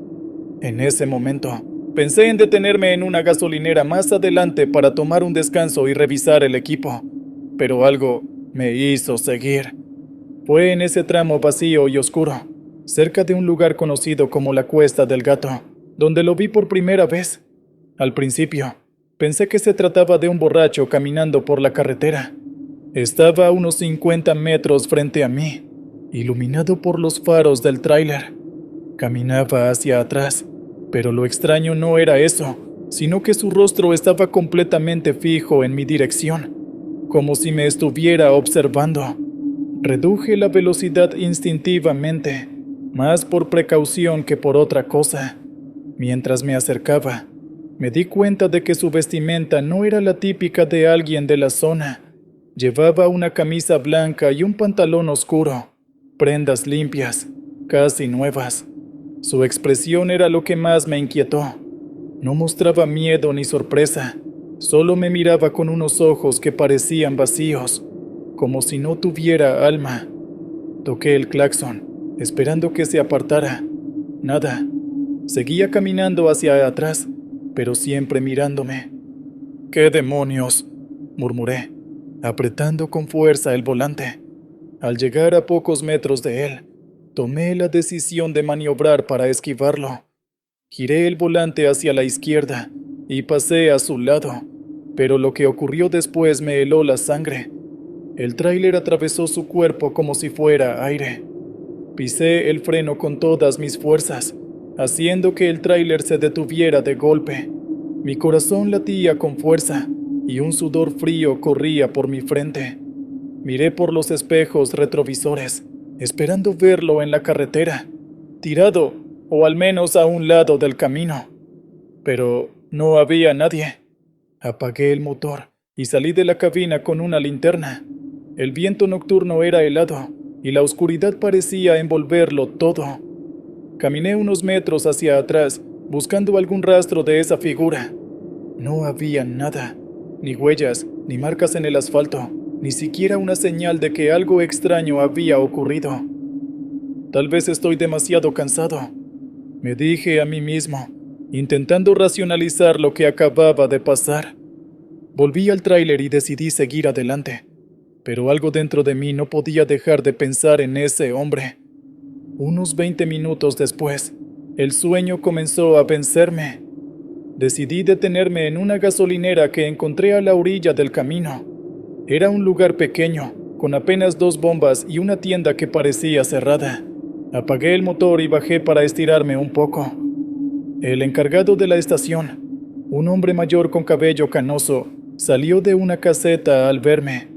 En ese momento, pensé en detenerme en una gasolinera más adelante para tomar un descanso y revisar el equipo, pero algo Me hizo seguir. Fue en ese tramo vacío y oscuro, cerca de un lugar conocido como la Cuesta del Gato, donde lo vi por primera vez. Al principio, pensé que se trataba de un borracho caminando por la carretera. Estaba a unos 50 metros frente a mí, iluminado por los faros del tráiler. Caminaba hacia atrás, pero lo extraño no era eso, sino que su rostro estaba completamente fijo en mi dirección, como si me estuviera observando. Reduje la velocidad instintivamente, más por precaución que por otra cosa. Mientras me acercaba, me di cuenta de que su vestimenta no era la típica de alguien de la zona. Llevaba una camisa blanca y un pantalón oscuro, prendas limpias, casi nuevas. Su expresión era lo que más me inquietó. No mostraba miedo ni sorpresa, solo me miraba con unos ojos que parecían vacíos, como si no tuviera alma. Toqué el claxon, esperando que se apartara. Nada. Seguía caminando hacia atrás, pero siempre mirándome. «¿Qué demonios?», murmuré, apretando con fuerza el volante. Al llegar a pocos metros de él, tomé la decisión de maniobrar para esquivarlo. Giré el volante hacia la izquierda y pasé a su lado, pero lo que ocurrió después me heló la sangre. El tráiler atravesó su cuerpo como si fuera aire. Pisé el freno con todas mis fuerzas, haciendo que el tráiler se detuviera de golpe. Mi corazón latía con fuerza y un sudor frío corría por mi frente. Miré por los espejos retrovisores, esperando verlo en la carretera, tirado o al menos a un lado del camino. Pero no había nadie. Apagué el motor y salí de la cabina con una linterna. El viento nocturno era helado y la oscuridad parecía envolverlo todo. Caminé unos metros hacia atrás, buscando algún rastro de esa figura. No había nada, ni huellas, ni marcas en el asfalto, ni siquiera una señal de que algo extraño había ocurrido. Tal vez estoy demasiado cansado, me dije a mí mismo, intentando racionalizar lo que acababa de pasar. Volví al tráiler y decidí seguir adelante, pero algo dentro de mí no podía dejar de pensar en ese hombre. Unos 20 minutos después, el sueño comenzó a vencerme. Decidí detenerme en una gasolinera que encontré a la orilla del camino. Era un lugar pequeño, con apenas 2 bombas y una tienda que parecía cerrada. Apagué el motor y bajé para estirarme un poco. El encargado de la estación, un hombre mayor con cabello canoso, salió de una caseta al verme.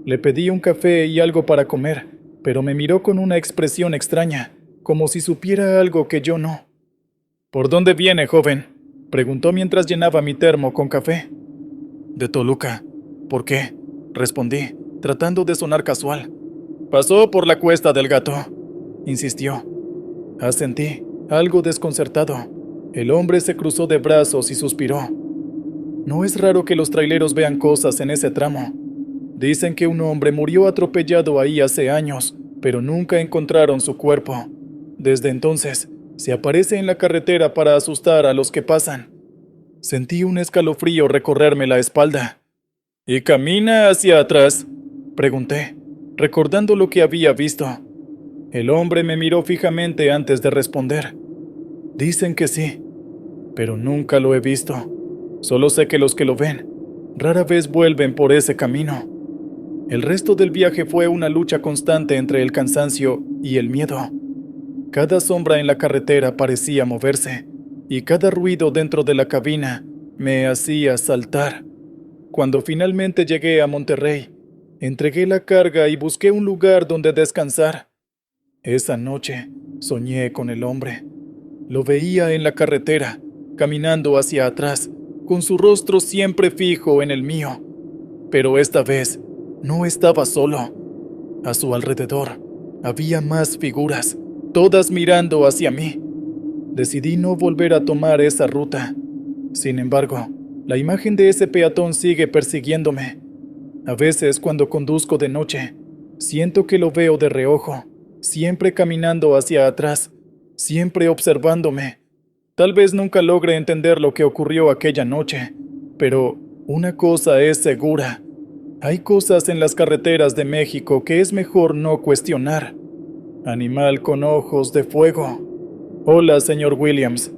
Le pedí un café y algo para comer, pero me miró con una expresión extraña, como si supiera algo que yo no. «¿Por dónde viene, joven?», preguntó mientras llenaba mi termo con café. «De Toluca». «¿Por qué?», respondí, tratando de sonar casual. «Pasó por la Cuesta del Gato», insistió. Asentí, algo desconcertado. El hombre se cruzó de brazos y suspiró. «No es raro que los traileros vean cosas en ese tramo. Dicen que un hombre murió atropellado ahí hace años, pero nunca encontraron su cuerpo. Desde entonces, se aparece en la carretera para asustar a los que pasan». Sentí un escalofrío recorrerme la espalda. «¿Y camina hacia atrás?», pregunté, recordando lo que había visto. El hombre me miró fijamente antes de responder. «Dicen que sí, pero nunca lo he visto. Solo sé que los que lo ven, rara vez vuelven por ese camino». El resto del viaje fue una lucha constante entre el cansancio y el miedo. Cada sombra en la carretera parecía moverse, y cada ruido dentro de la cabina me hacía saltar. Cuando finalmente llegué a Monterrey, entregué la carga y busqué un lugar donde descansar. Esa noche soñé con el hombre. Lo veía en la carretera, caminando hacia atrás, con su rostro siempre fijo en el mío. Pero esta vez no estaba solo. A su alrededor había más figuras, todas mirando hacia mí. Decidí no volver a tomar esa ruta. Sin embargo, la imagen de ese peatón sigue persiguiéndome. A veces, cuando conduzco de noche, siento que lo veo de reojo, siempre caminando hacia atrás, siempre observándome. Tal vez nunca logre entender lo que ocurrió aquella noche, pero una cosa es segura: Hay cosas en las carreteras de México que es mejor no cuestionar. Animal con ojos de fuego. Hola, señor Williams.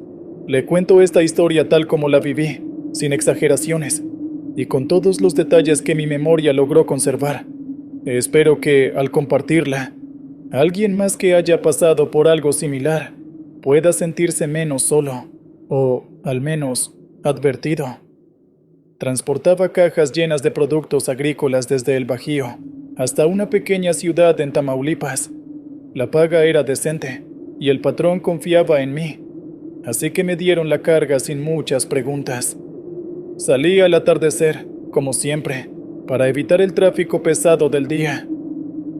Le cuento esta historia tal como la viví, sin exageraciones, y con todos los detalles que mi memoria logró conservar. Espero que, al compartirla, alguien más que haya pasado por algo similar pueda sentirse menos solo, o, al menos, advertido. Transportaba cajas llenas de productos agrícolas desde el Bajío hasta una pequeña ciudad en Tamaulipas. La paga era decente, y el patrón confiaba en mí, así que me dieron la carga sin muchas preguntas. Salí al atardecer, como siempre, para evitar el tráfico pesado del día.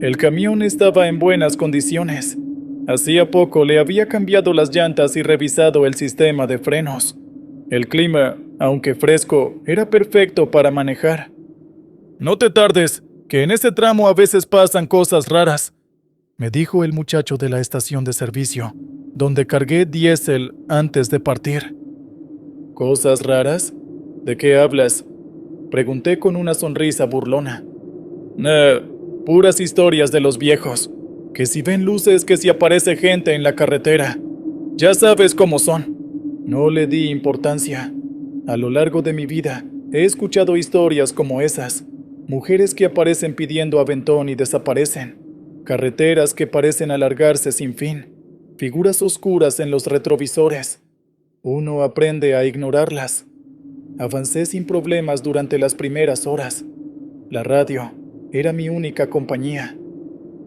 El camión estaba en buenas condiciones. Hacía poco le había cambiado las llantas y revisado el sistema de frenos. El clima, aunque fresco, era perfecto para manejar. No te tardes, que en ese tramo a veces pasan cosas raras, me dijo el muchacho de la estación de servicio, donde cargué diésel antes de partir. ¿Cosas raras? ¿De qué hablas? Pregunté con una sonrisa burlona. Puras historias de los viejos, que si ven luces, que si aparece gente en la carretera. Ya sabes cómo son. No le di importancia. A lo largo de mi vida, he escuchado historias como esas. Mujeres que aparecen pidiendo aventón y desaparecen. Carreteras que parecen alargarse sin fin. Figuras oscuras en los retrovisores. Uno aprende a ignorarlas. Avancé sin problemas durante las primeras horas. La radio era mi única compañía.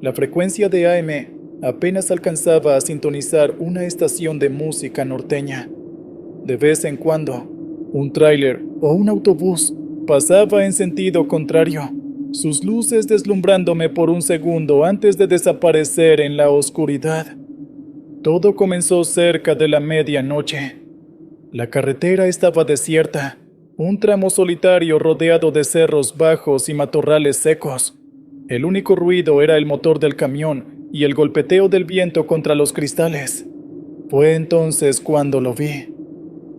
La frecuencia de AM apenas alcanzaba a sintonizar una estación de música norteña. De vez en cuando, un tráiler o un autobús pasaba en sentido contrario, sus luces deslumbrándome por un segundo antes de desaparecer en la oscuridad. Todo comenzó cerca de la medianoche. La carretera estaba desierta, un tramo solitario rodeado de cerros bajos y matorrales secos. El único ruido era el motor del camión y el golpeteo del viento contra los cristales. Fue entonces cuando lo vi.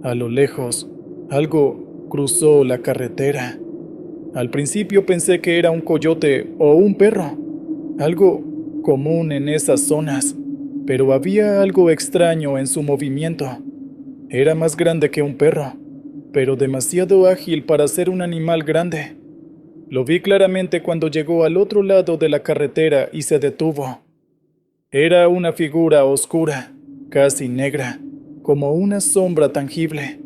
A lo lejos, algo cruzó la carretera. Al principio pensé que era un coyote o un perro, algo común en esas zonas, pero había algo extraño en su movimiento. Era más grande que un perro, pero demasiado ágil para ser un animal grande. Lo vi claramente cuando llegó al otro lado de la carretera y se detuvo. Era una figura oscura, casi negra, como una sombra tangible.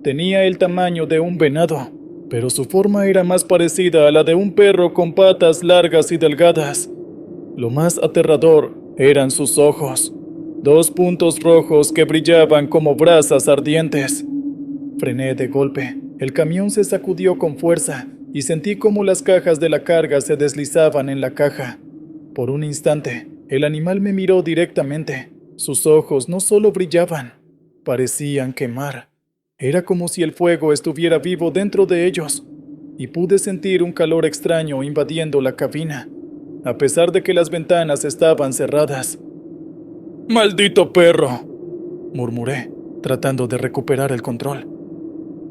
Tenía el tamaño de un venado, pero su forma era más parecida a la de un perro con patas largas y delgadas. Lo más aterrador eran sus ojos, 2 puntos rojos que brillaban como brasas ardientes. Frené de golpe, el camión se sacudió con fuerza y sentí como las cajas de la carga se deslizaban en la caja. Por un instante, el animal me miró directamente. Sus ojos no solo brillaban, parecían quemar. Era como si el fuego estuviera vivo dentro de ellos, y pude sentir un calor extraño invadiendo la cabina, a pesar de que las ventanas estaban cerradas. ¡Maldito perro!, murmuré, tratando de recuperar el control.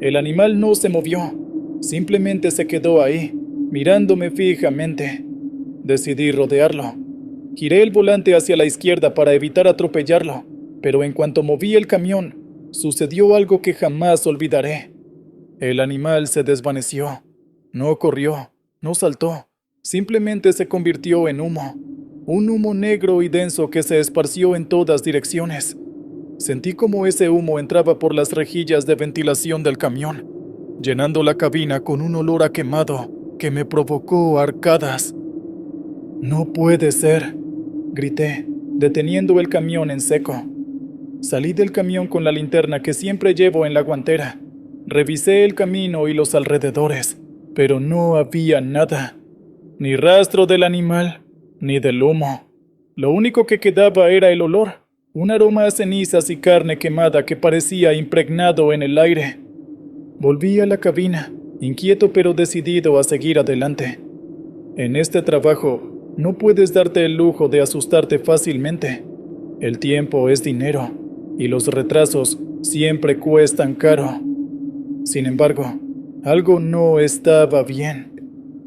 El animal no se movió, simplemente se quedó ahí, mirándome fijamente. Decidí rodearlo. Giré el volante hacia la izquierda para evitar atropellarlo, pero en cuanto moví el camión, sucedió algo que jamás olvidaré. El animal se desvaneció. No corrió, no saltó, simplemente se convirtió en humo. Un humo negro y denso que se esparció en todas direcciones. Sentí como ese humo entraba por las rejillas de ventilación del camión, llenando la cabina con un olor a quemado que me provocó arcadas. «No puede ser», grité, deteniendo el camión en seco. Salí del camión con la linterna que siempre llevo en la guantera. Revisé el camino y los alrededores, pero no había nada. Ni rastro del animal, ni del humo. Lo único que quedaba era el olor, un aroma a cenizas y carne quemada que parecía impregnado en el aire. Volví a la cabina, inquieto pero decidido a seguir adelante. En este trabajo, no puedes darte el lujo de asustarte fácilmente. El tiempo es dinero, y los retrasos siempre cuestan caro. Sin embargo, algo no estaba bien.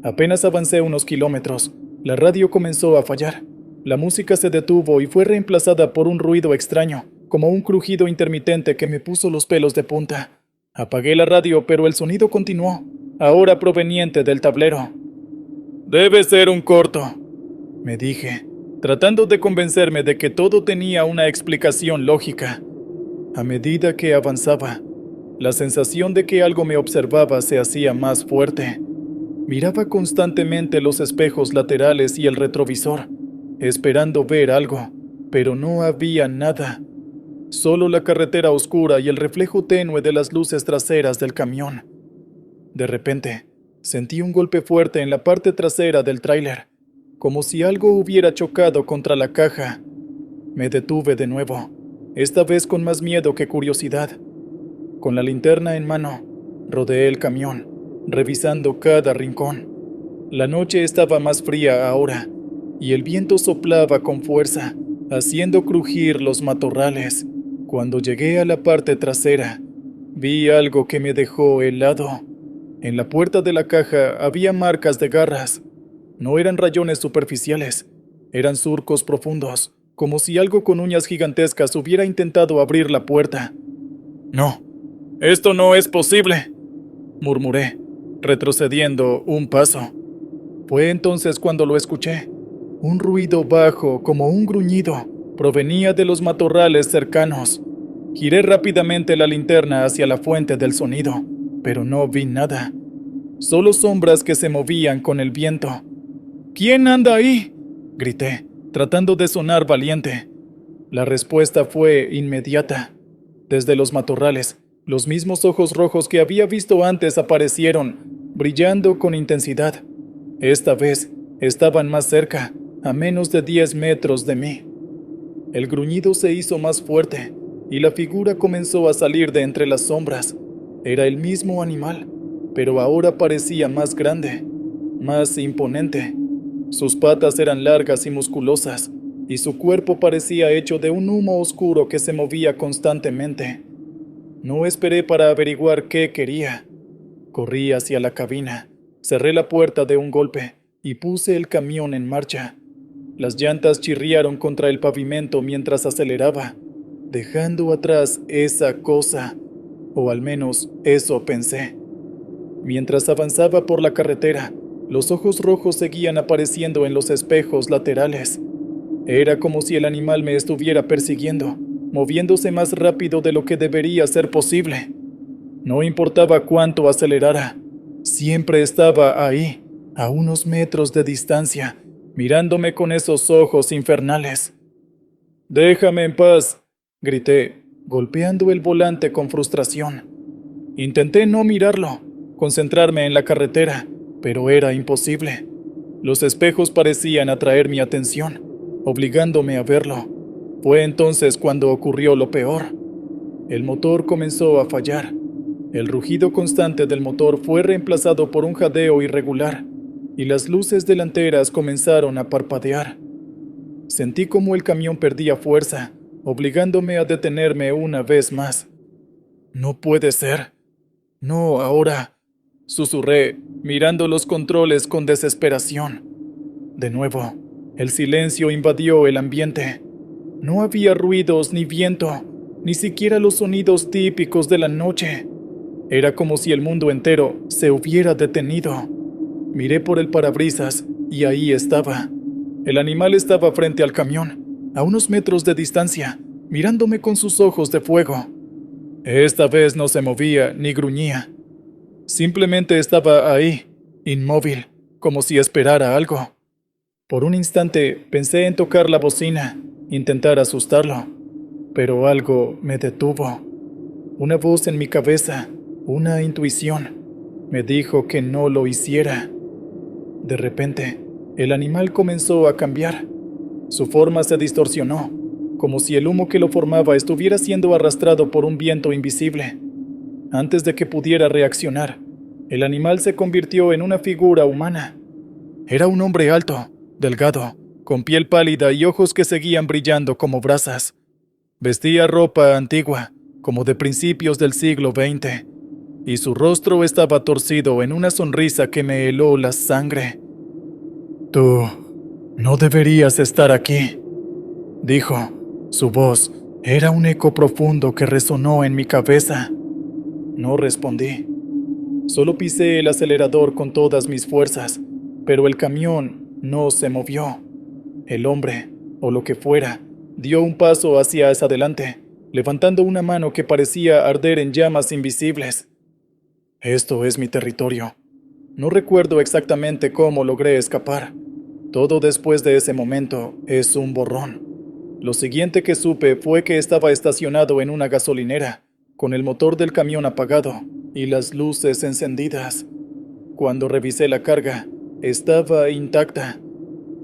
Apenas avancé unos kilómetros, la radio comenzó a fallar. La música se detuvo y fue reemplazada por un ruido extraño, como un crujido intermitente que me puso los pelos de punta. Apagué la radio, pero el sonido continuó, ahora proveniente del tablero. «Debe ser un corto», me dije, tratando de convencerme de que todo tenía una explicación lógica. A medida que avanzaba, la sensación de que algo me observaba se hacía más fuerte. Miraba constantemente los espejos laterales y el retrovisor, esperando ver algo, pero no había nada. Solo la carretera oscura y el reflejo tenue de las luces traseras del camión. De repente, sentí un golpe fuerte en la parte trasera del tráiler, como si algo hubiera chocado contra la caja. Me detuve de nuevo, esta vez con más miedo que curiosidad. Con la linterna en mano, rodeé el camión, revisando cada rincón. La noche estaba más fría ahora, y el viento soplaba con fuerza, haciendo crujir los matorrales. Cuando llegué a la parte trasera, vi algo que me dejó helado. En la puerta de la caja había marcas de garras. No eran rayones superficiales, eran surcos profundos, como si algo con uñas gigantescas hubiera intentado abrir la puerta. «No, esto no es posible», murmuré, retrocediendo un paso. Fue entonces cuando lo escuché. Un ruido bajo, como un gruñido, provenía de los matorrales cercanos. Giré rápidamente la linterna hacia la fuente del sonido, pero no vi nada. Solo sombras que se movían con el viento. «¿Quién anda ahí?», grité, tratando de sonar valiente. La respuesta fue inmediata. Desde los matorrales, los mismos ojos rojos que había visto antes aparecieron, brillando con intensidad. Esta vez, estaban más cerca, a menos de 10 metros de mí. El gruñido se hizo más fuerte, y la figura comenzó a salir de entre las sombras. Era el mismo animal, pero ahora parecía más grande, más imponente. Sus patas eran largas y musculosas, y su cuerpo parecía hecho de un humo oscuro que se movía constantemente. No esperé para averiguar qué quería. Corrí hacia la cabina, cerré la puerta de un golpe y puse el camión en marcha. Las llantas chirriaron contra el pavimento mientras aceleraba, dejando atrás esa cosa, o al menos eso pensé. Mientras avanzaba por la carretera, los ojos rojos seguían apareciendo en los espejos laterales. Era como si el animal me estuviera persiguiendo, moviéndose más rápido de lo que debería ser posible. No importaba cuánto acelerara, siempre estaba ahí, a unos metros de distancia, mirándome con esos ojos infernales. «Déjame en paz», grité, golpeando el volante con frustración. Intenté no mirarlo, concentrarme en la carretera, pero era imposible. Los espejos parecían atraer mi atención, obligándome a verlo. Fue entonces cuando ocurrió lo peor. El motor comenzó a fallar. El rugido constante del motor fue reemplazado por un jadeo irregular, y las luces delanteras comenzaron a parpadear. Sentí como el camión perdía fuerza, obligándome a detenerme una vez más. «No puede ser. No ahora», susurré, mirando los controles con desesperación. De nuevo, el silencio invadió el ambiente. No había ruidos ni viento, ni siquiera los sonidos típicos de la noche. Era como si el mundo entero se hubiera detenido. Miré por el parabrisas y ahí estaba. El animal estaba frente al camión, a unos metros de distancia, mirándome con sus ojos de fuego. Esta vez no se movía ni gruñía. Simplemente estaba ahí, inmóvil, como si esperara algo. Por un instante pensé en tocar la bocina, intentar asustarlo, pero algo me detuvo. Una voz en mi cabeza, una intuición, me dijo que no lo hiciera. De repente, el animal comenzó a cambiar. Su forma se distorsionó, como si el humo que lo formaba estuviera siendo arrastrado por un viento invisible. Antes de que pudiera reaccionar, el animal se convirtió en una figura humana. Era un hombre alto, delgado, con piel pálida y ojos que seguían brillando como brasas. Vestía ropa antigua, como de principios del siglo XX. y su rostro estaba torcido en una sonrisa que me heló la sangre. «Tú no deberías estar aquí», dijo. Su voz era un eco profundo que resonó en mi cabeza. No respondí. Solo pisé el acelerador con todas mis fuerzas, pero el camión no se movió. El hombre, o lo que fuera, dio un paso hacia adelante, levantando una mano que parecía arder en llamas invisibles. Esto es mi territorio. No recuerdo exactamente cómo logré escapar. Todo después de ese momento es un borrón. Lo siguiente que supe fue que estaba estacionado en una gasolinera, con el motor del camión apagado y las luces encendidas. Cuando revisé la carga, estaba intacta.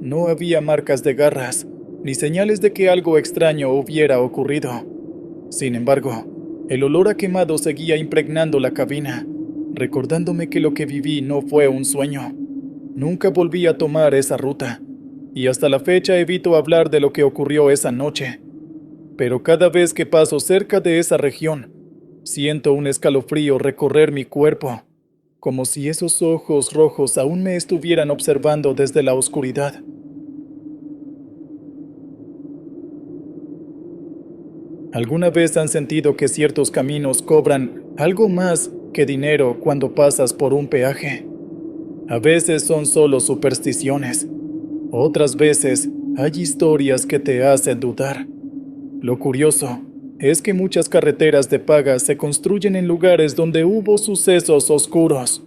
No había marcas de garras, ni señales de que algo extraño hubiera ocurrido. Sin embargo, el olor a quemado seguía impregnando la cabina, recordándome que lo que viví no fue un sueño. Nunca volví a tomar esa ruta, y hasta la fecha evito hablar de lo que ocurrió esa noche. Pero cada vez que paso cerca de esa región, siento un escalofrío recorrer mi cuerpo, como si esos ojos rojos aún me estuvieran observando desde la oscuridad. ¿Alguna vez han sentido que ciertos caminos cobran algo más que dinero cuando pasas por un peaje? A veces son solo supersticiones. Otras veces hay historias que te hacen dudar. Lo curioso es que muchas carreteras de paga se construyen en lugares donde hubo sucesos oscuros,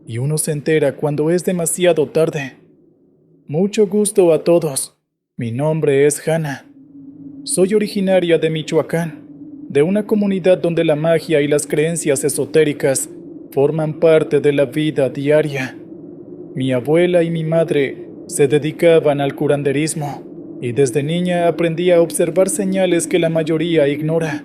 y uno se entera cuando es demasiado tarde. Mucho gusto a todos. Mi nombre es Hannah. Soy originaria de Michoacán, de una comunidad donde la magia y las creencias esotéricas forman parte de la vida diaria. Mi abuela y mi madre se dedicaban al curanderismo, y desde niña aprendí a observar señales que la mayoría ignora.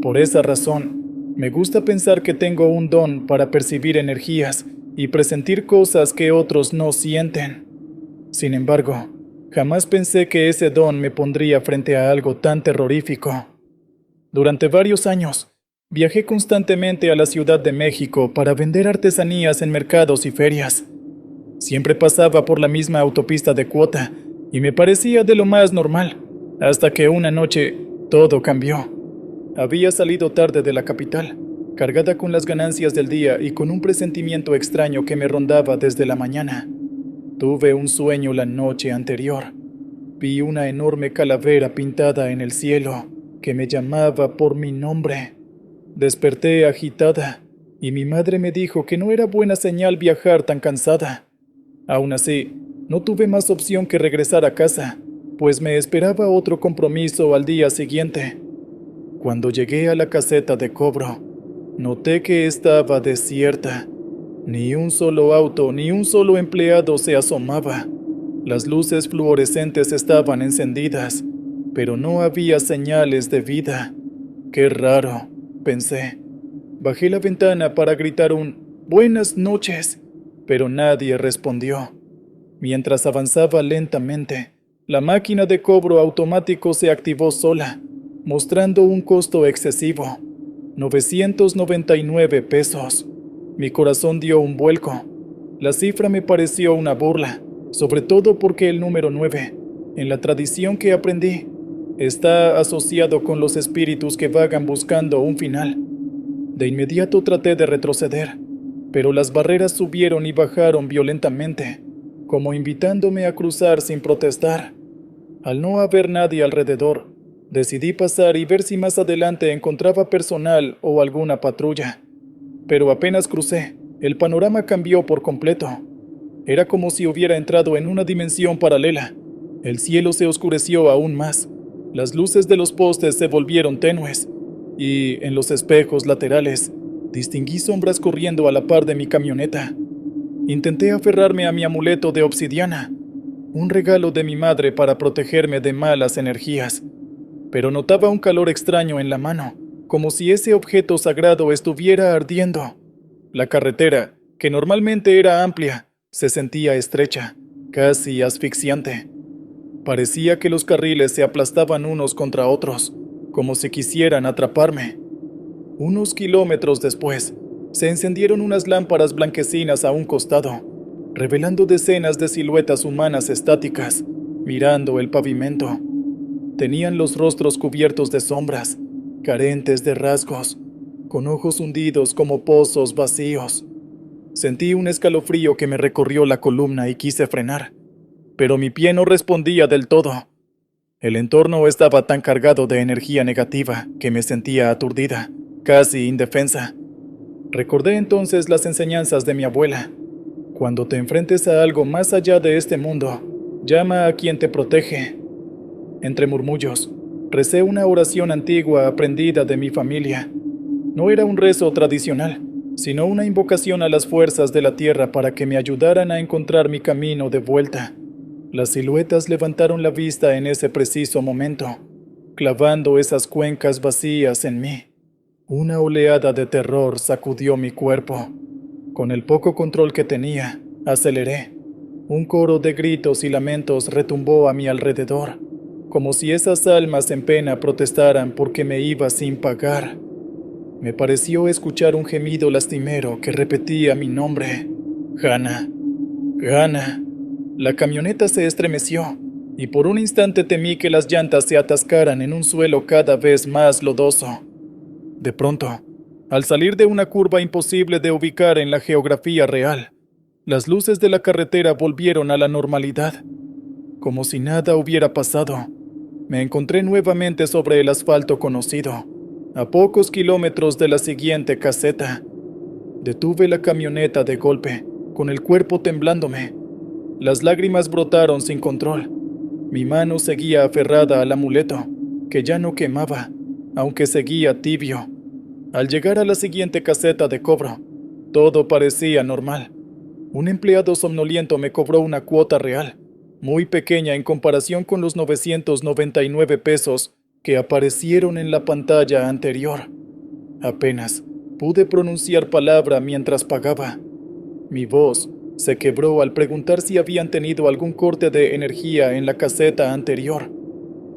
Por esa razón, me gusta pensar que tengo un don para percibir energías y presentir cosas que otros no sienten. Sin embargo, jamás pensé que ese don me pondría frente a algo tan terrorífico. Durante varios años, viajé constantemente a la Ciudad de México para vender artesanías en mercados y ferias. Siempre pasaba por la misma autopista de cuota y me parecía de lo más normal, hasta que una noche todo cambió. Había salido tarde de la capital, cargada con las ganancias del día y con un presentimiento extraño que me rondaba desde la mañana. Tuve un sueño la noche anterior. Vi una enorme calavera pintada en el cielo que me llamaba por mi nombre. Desperté agitada y mi madre me dijo que no era buena señal viajar tan cansada. Aún así, no tuve más opción que regresar a casa, pues me esperaba otro compromiso al día siguiente. Cuando llegué a la caseta de cobro, noté que estaba desierta. Ni un solo auto ni un solo empleado se asomaba. Las luces fluorescentes estaban encendidas, pero no había señales de vida. Qué raro, pensé. Bajé la ventana para gritar un «Buenas noches», pero nadie respondió. Mientras avanzaba lentamente, la máquina de cobro automático se activó sola, mostrando un costo excesivo, 999 pesos. Mi corazón dio un vuelco. La cifra me pareció una burla, sobre todo porque el número 9, en la tradición que aprendí, está asociado con los espíritus que vagan buscando un final. De inmediato traté de retroceder, pero las barreras subieron y bajaron violentamente, como invitándome a cruzar sin protestar. Al no haber nadie alrededor, decidí pasar y ver si más adelante encontraba personal o alguna patrulla. Pero apenas crucé, el panorama cambió por completo. Era como si hubiera entrado en una dimensión paralela. El cielo se oscureció aún más, las luces de los postes se volvieron tenues, y en los espejos laterales distinguí sombras corriendo a la par de mi camioneta. Intenté aferrarme a mi amuleto de obsidiana, un regalo de mi madre para protegerme de malas energías, pero notaba un calor extraño en la mano, como si ese objeto sagrado estuviera ardiendo. La carretera, que normalmente era amplia, se sentía estrecha, casi asfixiante. Parecía que los carriles se aplastaban unos contra otros, como si quisieran atraparme. Unos kilómetros después, Se encendieron unas lámparas blanquecinas a un costado, revelando decenas de siluetas humanas estáticas, mirando el pavimento. Tenían los rostros cubiertos de sombras, carentes de rasgos, con ojos hundidos como pozos vacíos. Sentí un escalofrío que me recorrió la columna y quise frenar, pero mi pie no respondía del todo. El entorno estaba tan cargado de energía negativa que me sentía aturdida, casi indefensa. Recordé entonces las enseñanzas de mi abuela. Cuando te enfrentes a algo más allá de este mundo, llama a quien te protege. Entre murmullos, recé una oración antigua aprendida de mi familia. No era un rezo tradicional, sino una invocación a las fuerzas de la tierra para que me ayudaran a encontrar mi camino de vuelta. Las siluetas levantaron la vista en ese preciso momento, clavando esas cuencas vacías en mí. Una oleada de terror sacudió mi cuerpo. Con el poco control que tenía, aceleré. Un coro de gritos y lamentos retumbó a mi alrededor, como si esas almas en pena protestaran porque me iba sin pagar. Me pareció escuchar un gemido lastimero que repetía mi nombre. Hannah. Hannah. La camioneta se estremeció, y por un instante temí que las llantas se atascaran en un suelo cada vez más lodoso. De pronto, al salir de una curva imposible de ubicar en la geografía real, las luces de la carretera volvieron a la normalidad. Como si nada hubiera pasado, me encontré nuevamente sobre el asfalto conocido, a pocos kilómetros de la siguiente caseta. Detuve la camioneta de golpe, con el cuerpo temblándome. Las lágrimas brotaron sin control. Mi mano seguía aferrada al amuleto, que ya no quemaba, aunque seguía tibio. Al llegar a la siguiente caseta de cobro, todo parecía normal. Un empleado somnoliento me cobró una cuota real, muy pequeña en comparación con los 999 pesos que aparecieron en la pantalla anterior. Apenas pude pronunciar palabra mientras pagaba. Mi voz se quebró al preguntar si habían tenido algún corte de energía en la caseta anterior.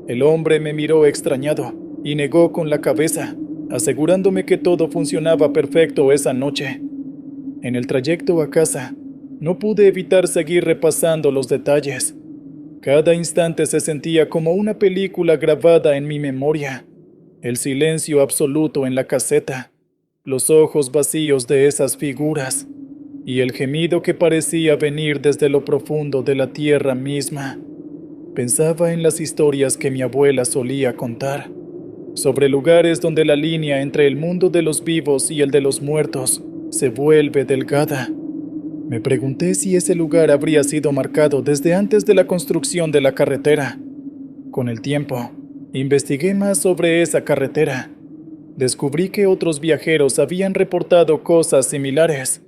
El hombre me miró extrañado y negó con la cabeza, asegurándome que todo funcionaba perfecto esa noche. En el trayecto a casa, no pude evitar seguir repasando los detalles. Cada instante se sentía como una película grabada en mi memoria. El silencio absoluto en la caseta, los ojos vacíos de esas figuras, y el gemido que parecía venir desde lo profundo de la tierra misma. Pensaba en las historias que mi abuela solía contar, sobre lugares donde la línea entre el mundo de los vivos y el de los muertos se vuelve delgada. Me pregunté si ese lugar habría sido marcado desde antes de la construcción de la carretera. Con el tiempo, investigué más sobre esa carretera. Descubrí que otros viajeros habían reportado cosas similares.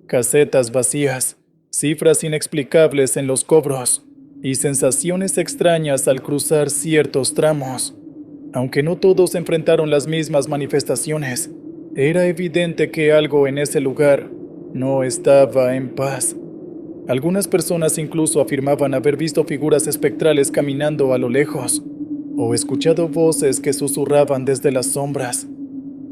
Casetas vacías, cifras inexplicables en los cobros y sensaciones extrañas al cruzar ciertos tramos. Aunque no todos enfrentaron las mismas manifestaciones, era evidente que algo en ese lugar no estaba en paz. Algunas personas incluso afirmaban haber visto figuras espectrales caminando a lo lejos, o escuchado voces que susurraban desde las sombras.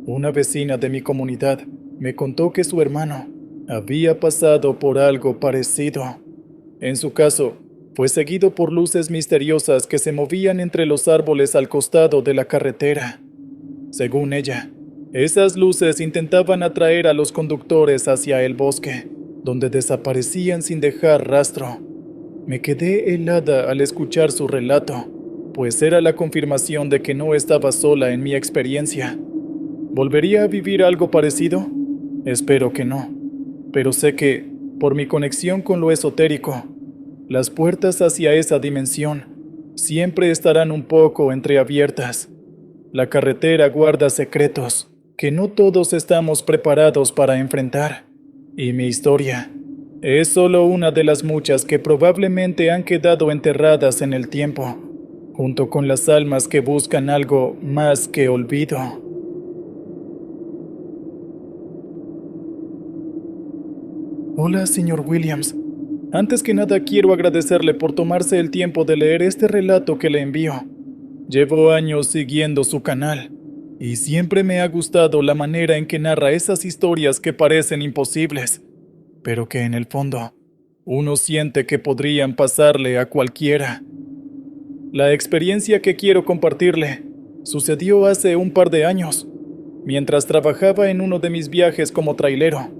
Una vecina de mi comunidad me contó que su hermano había pasado por algo parecido. En su caso, fue seguido por luces misteriosas que se movían entre los árboles al costado de la carretera. Según ella, esas luces intentaban atraer a los conductores hacia el bosque, donde desaparecían sin dejar rastro. Me quedé helada al escuchar su relato, pues era la confirmación de que no estaba sola en mi experiencia. ¿Volvería a vivir algo parecido? Espero que no, pero sé que, por mi conexión con lo esotérico, las puertas hacia esa dimensión siempre estarán un poco entreabiertas. La carretera guarda secretos que no todos estamos preparados para enfrentar, y mi historia es solo una de las muchas que probablemente han quedado enterradas en el tiempo, junto con las almas que buscan algo más que olvido. Hola, señor Williams. Antes que nada quiero agradecerle por tomarse el tiempo de leer este relato que le envío. Llevo años siguiendo su canal. Y siempre me ha gustado la manera en que narra esas historias que parecen imposibles, pero que en el fondo uno siente que podrían pasarle a cualquiera. La experiencia que quiero compartirle sucedió hace un par de años, mientras trabajaba en uno de mis viajes como trailero.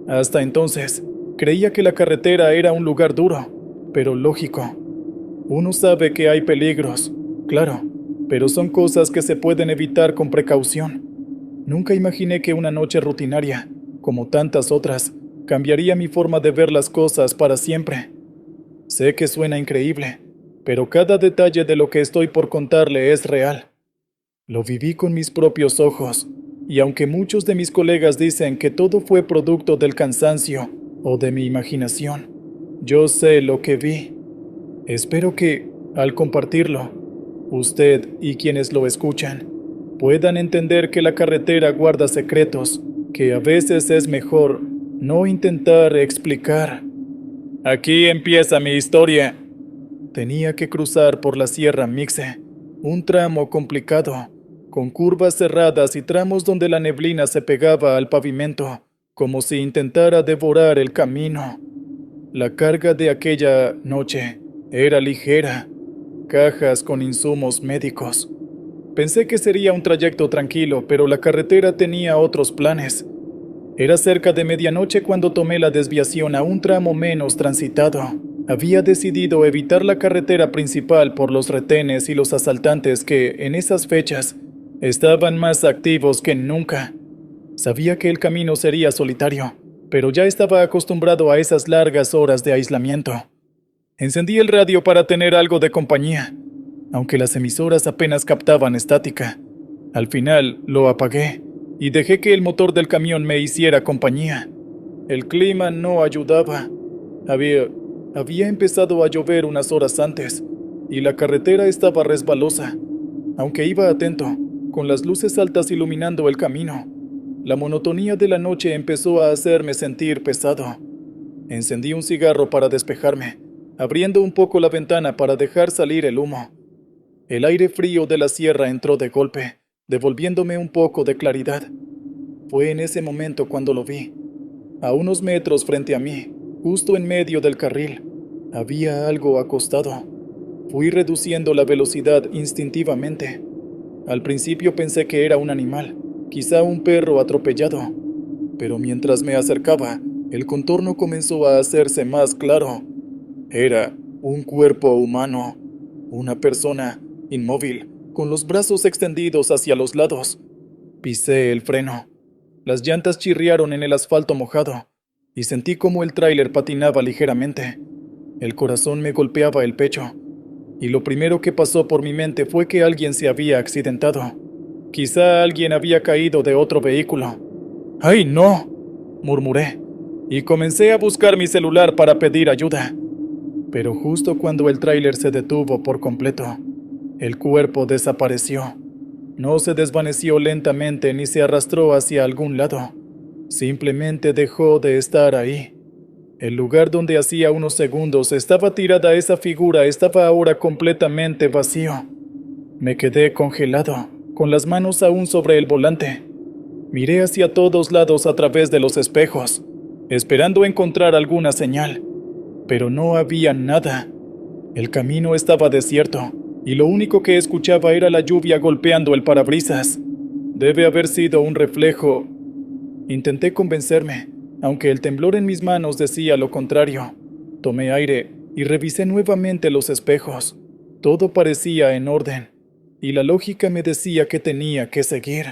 Hasta entonces, creía que la carretera era un lugar duro, pero lógico. Uno sabe que hay peligros, claro, pero son cosas que se pueden evitar con precaución. Nunca imaginé que una noche rutinaria, como tantas otras, cambiaría mi forma de ver las cosas para siempre. Sé que suena increíble, pero cada detalle de lo que estoy por contarle es real. Lo viví con mis propios ojos, y aunque muchos de mis colegas dicen que todo fue producto del cansancio o de mi imaginación, yo sé lo que vi. Espero que, al compartirlo, usted y quienes lo escuchan puedan entender que la carretera guarda secretos que a veces es mejor no intentar explicar. Aquí empieza mi historia. Tenía que cruzar por la Sierra Mixe, un tramo complicado, con curvas cerradas y tramos donde la neblina se pegaba al pavimento, como si intentara devorar el camino. La carga de aquella noche era ligera, cajas con insumos médicos. Pensé que sería un trayecto tranquilo, pero la carretera tenía otros planes. Era cerca de medianoche cuando tomé la desviación a un tramo menos transitado. Había decidido evitar la carretera principal por los retenes y los asaltantes que, en esas fechas, estaban más activos que nunca. Sabía que el camino sería solitario, pero ya estaba acostumbrado a esas largas horas de aislamiento. Encendí el radio para tener algo de compañía, aunque las emisoras apenas captaban estática. Al final lo apagué y dejé que el motor del camión me hiciera compañía. El clima no ayudaba. Había empezado a llover unas horas antes, y la carretera estaba resbalosa. Aunque iba atento, con las luces altas iluminando el camino, la monotonía de la noche empezó a hacerme sentir pesado. Encendí un cigarro para despejarme, abriendo un poco la ventana para dejar salir el humo. El aire frío de la sierra entró de golpe, devolviéndome un poco de claridad. Fue en ese momento cuando lo vi. A unos metros frente a mí, justo en medio del carril, había algo acostado. Fui reduciendo la velocidad instintivamente. Al principio pensé que era un animal, quizá un perro atropellado, pero mientras me acercaba, el contorno comenzó a hacerse más claro. Era un cuerpo humano, una persona inmóvil, con los brazos extendidos hacia los lados. Pisé el freno. Las llantas chirriaron en el asfalto mojado, y sentí como el tráiler patinaba ligeramente. El corazón me golpeaba el pecho, y lo primero que pasó por mi mente fue que alguien se había accidentado. Quizá alguien había caído de otro vehículo. ¡Ay, no!, murmuré, y comencé a buscar mi celular para pedir ayuda. Pero justo cuando el tráiler se detuvo por completo, el cuerpo desapareció. No se desvaneció lentamente ni se arrastró hacia algún lado. Simplemente dejó de estar ahí. El lugar donde hacía unos segundos estaba tirada esa figura estaba ahora completamente vacío. Me quedé congelado, con las manos aún sobre el volante. Miré hacia todos lados a través de los espejos, esperando encontrar alguna señal, pero no había nada. El camino estaba desierto, y lo único que escuchaba era la lluvia golpeando el parabrisas. Debe haber sido un reflejo. Intenté convencerme, aunque el temblor en mis manos decía lo contrario. Tomé aire y revisé nuevamente los espejos. Todo parecía en orden, y la lógica me decía que tenía que seguir.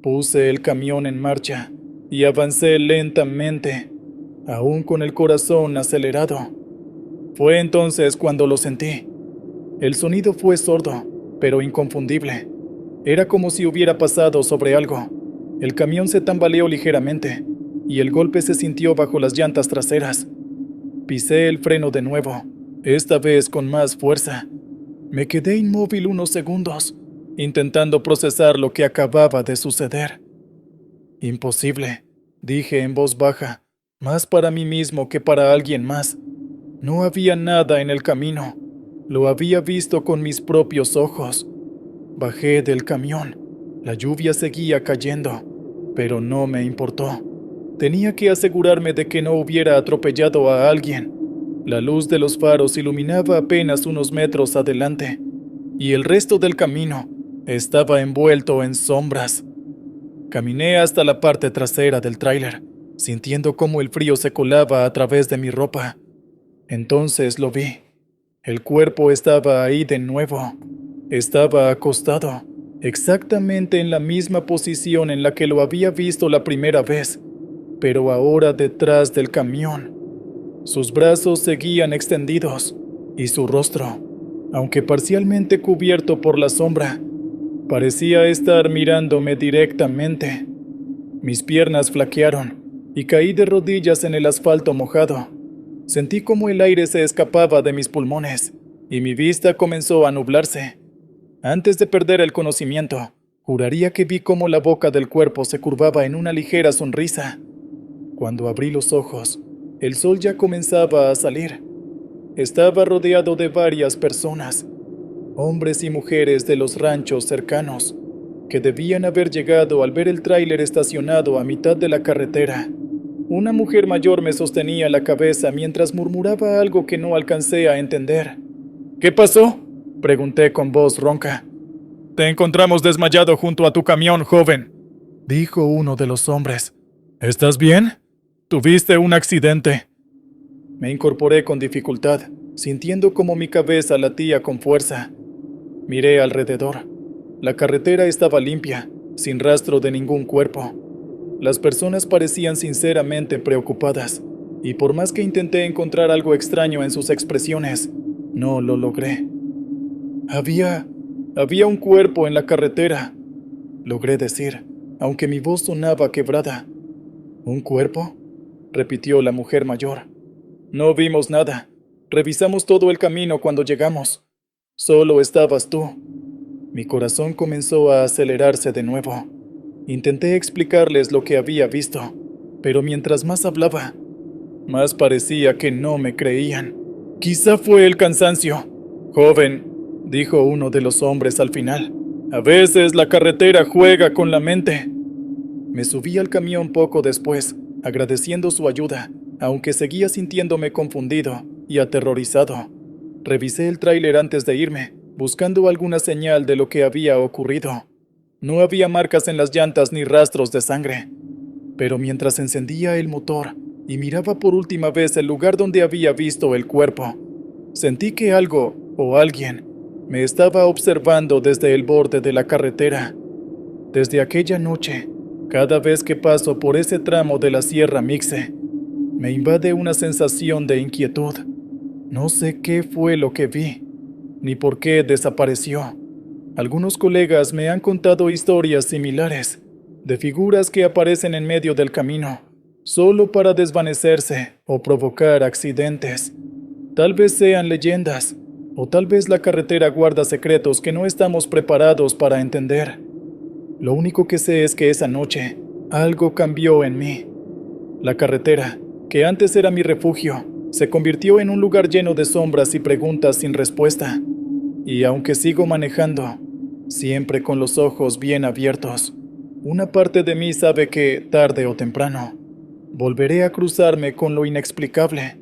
Puse el camión en marcha y avancé lentamente, aún con el corazón acelerado. Fue entonces cuando lo sentí. El sonido fue sordo, pero inconfundible. Era como si hubiera pasado sobre algo. El camión se tambaleó ligeramente, y el golpe se sintió bajo las llantas traseras. Pisé el freno de nuevo, esta vez con más fuerza. Me quedé inmóvil unos segundos, intentando procesar lo que acababa de suceder. Imposible, dije en voz baja, más para mí mismo que para alguien más. No había nada en el camino. Lo había visto con mis propios ojos. Bajé del camión La lluvia seguía cayendo, pero no me importó. Tenía que asegurarme de que no hubiera atropellado a alguien. La luz de los faros iluminaba apenas unos metros adelante, y el resto del camino estaba envuelto en sombras. Caminé hasta la parte trasera del tráiler, sintiendo cómo el frío se colaba a través de mi ropa. Entonces lo vi. El cuerpo estaba ahí de nuevo. Estaba acostado, exactamente en la misma posición en la que lo había visto la primera vez, pero ahora detrás del camión. Sus brazos seguían extendidos, y su rostro, aunque parcialmente cubierto por la sombra, parecía estar mirándome directamente. Mis piernas flaquearon, y caí de rodillas en el asfalto mojado. Sentí como el aire se escapaba de mis pulmones, y mi vista comenzó a nublarse. Antes de perder el conocimiento, juraría que vi cómo la boca del cuerpo se curvaba en una ligera sonrisa. Cuando abrí los ojos, el sol ya comenzaba a salir. Estaba rodeado de varias personas, hombres y mujeres de los ranchos cercanos, que debían haber llegado al ver el tráiler estacionado a mitad de la carretera. Una mujer mayor me sostenía la cabeza mientras murmuraba algo que no alcancé a entender. ¿Qué pasó?, pregunté con voz ronca. Te encontramos desmayado junto a tu camión, joven, dijo uno de los hombres. ¿Estás bien? Tuviste un accidente. Me incorporé con dificultad, sintiendo como mi cabeza latía con fuerza. Miré alrededor. La carretera estaba limpia, sin rastro de ningún cuerpo. Las personas parecían sinceramente preocupadas, y por más que intenté encontrar algo extraño en sus expresiones, no lo logré. Había un cuerpo en la carretera, logré decir, aunque mi voz sonaba quebrada. ¿Un cuerpo?, repitió la mujer mayor. No vimos nada. Revisamos todo el camino cuando llegamos. Solo estabas tú. Mi corazón comenzó a acelerarse de nuevo. Intenté explicarles lo que había visto, pero mientras más hablaba, más parecía que no me creían. Quizá fue el cansancio. Joven, dijo uno de los hombres al final. A veces la carretera juega con la mente. Me subí al camión poco después, agradeciendo su ayuda, aunque seguía sintiéndome confundido y aterrorizado. Revisé el tráiler antes de irme, buscando alguna señal de lo que había ocurrido. No había marcas en las llantas ni rastros de sangre. Pero mientras encendía el motor y miraba por última vez el lugar donde había visto el cuerpo, sentí que algo o alguien me estaba observando desde el borde de la carretera. Desde aquella noche, cada vez que paso por ese tramo de la Sierra Mixe, me invade una sensación de inquietud. No sé qué fue lo que vi, ni por qué desapareció. Algunos colegas me han contado historias similares, de figuras que aparecen en medio del camino, solo para desvanecerse o provocar accidentes. Tal vez sean leyendas, o tal vez la carretera guarda secretos que no estamos preparados para entender. Lo único que sé es que esa noche, algo cambió en mí. La carretera, que antes era mi refugio, se convirtió en un lugar lleno de sombras y preguntas sin respuesta. Y aunque sigo manejando, siempre con los ojos bien abiertos, una parte de mí sabe que, tarde o temprano, volveré a cruzarme con lo inexplicable.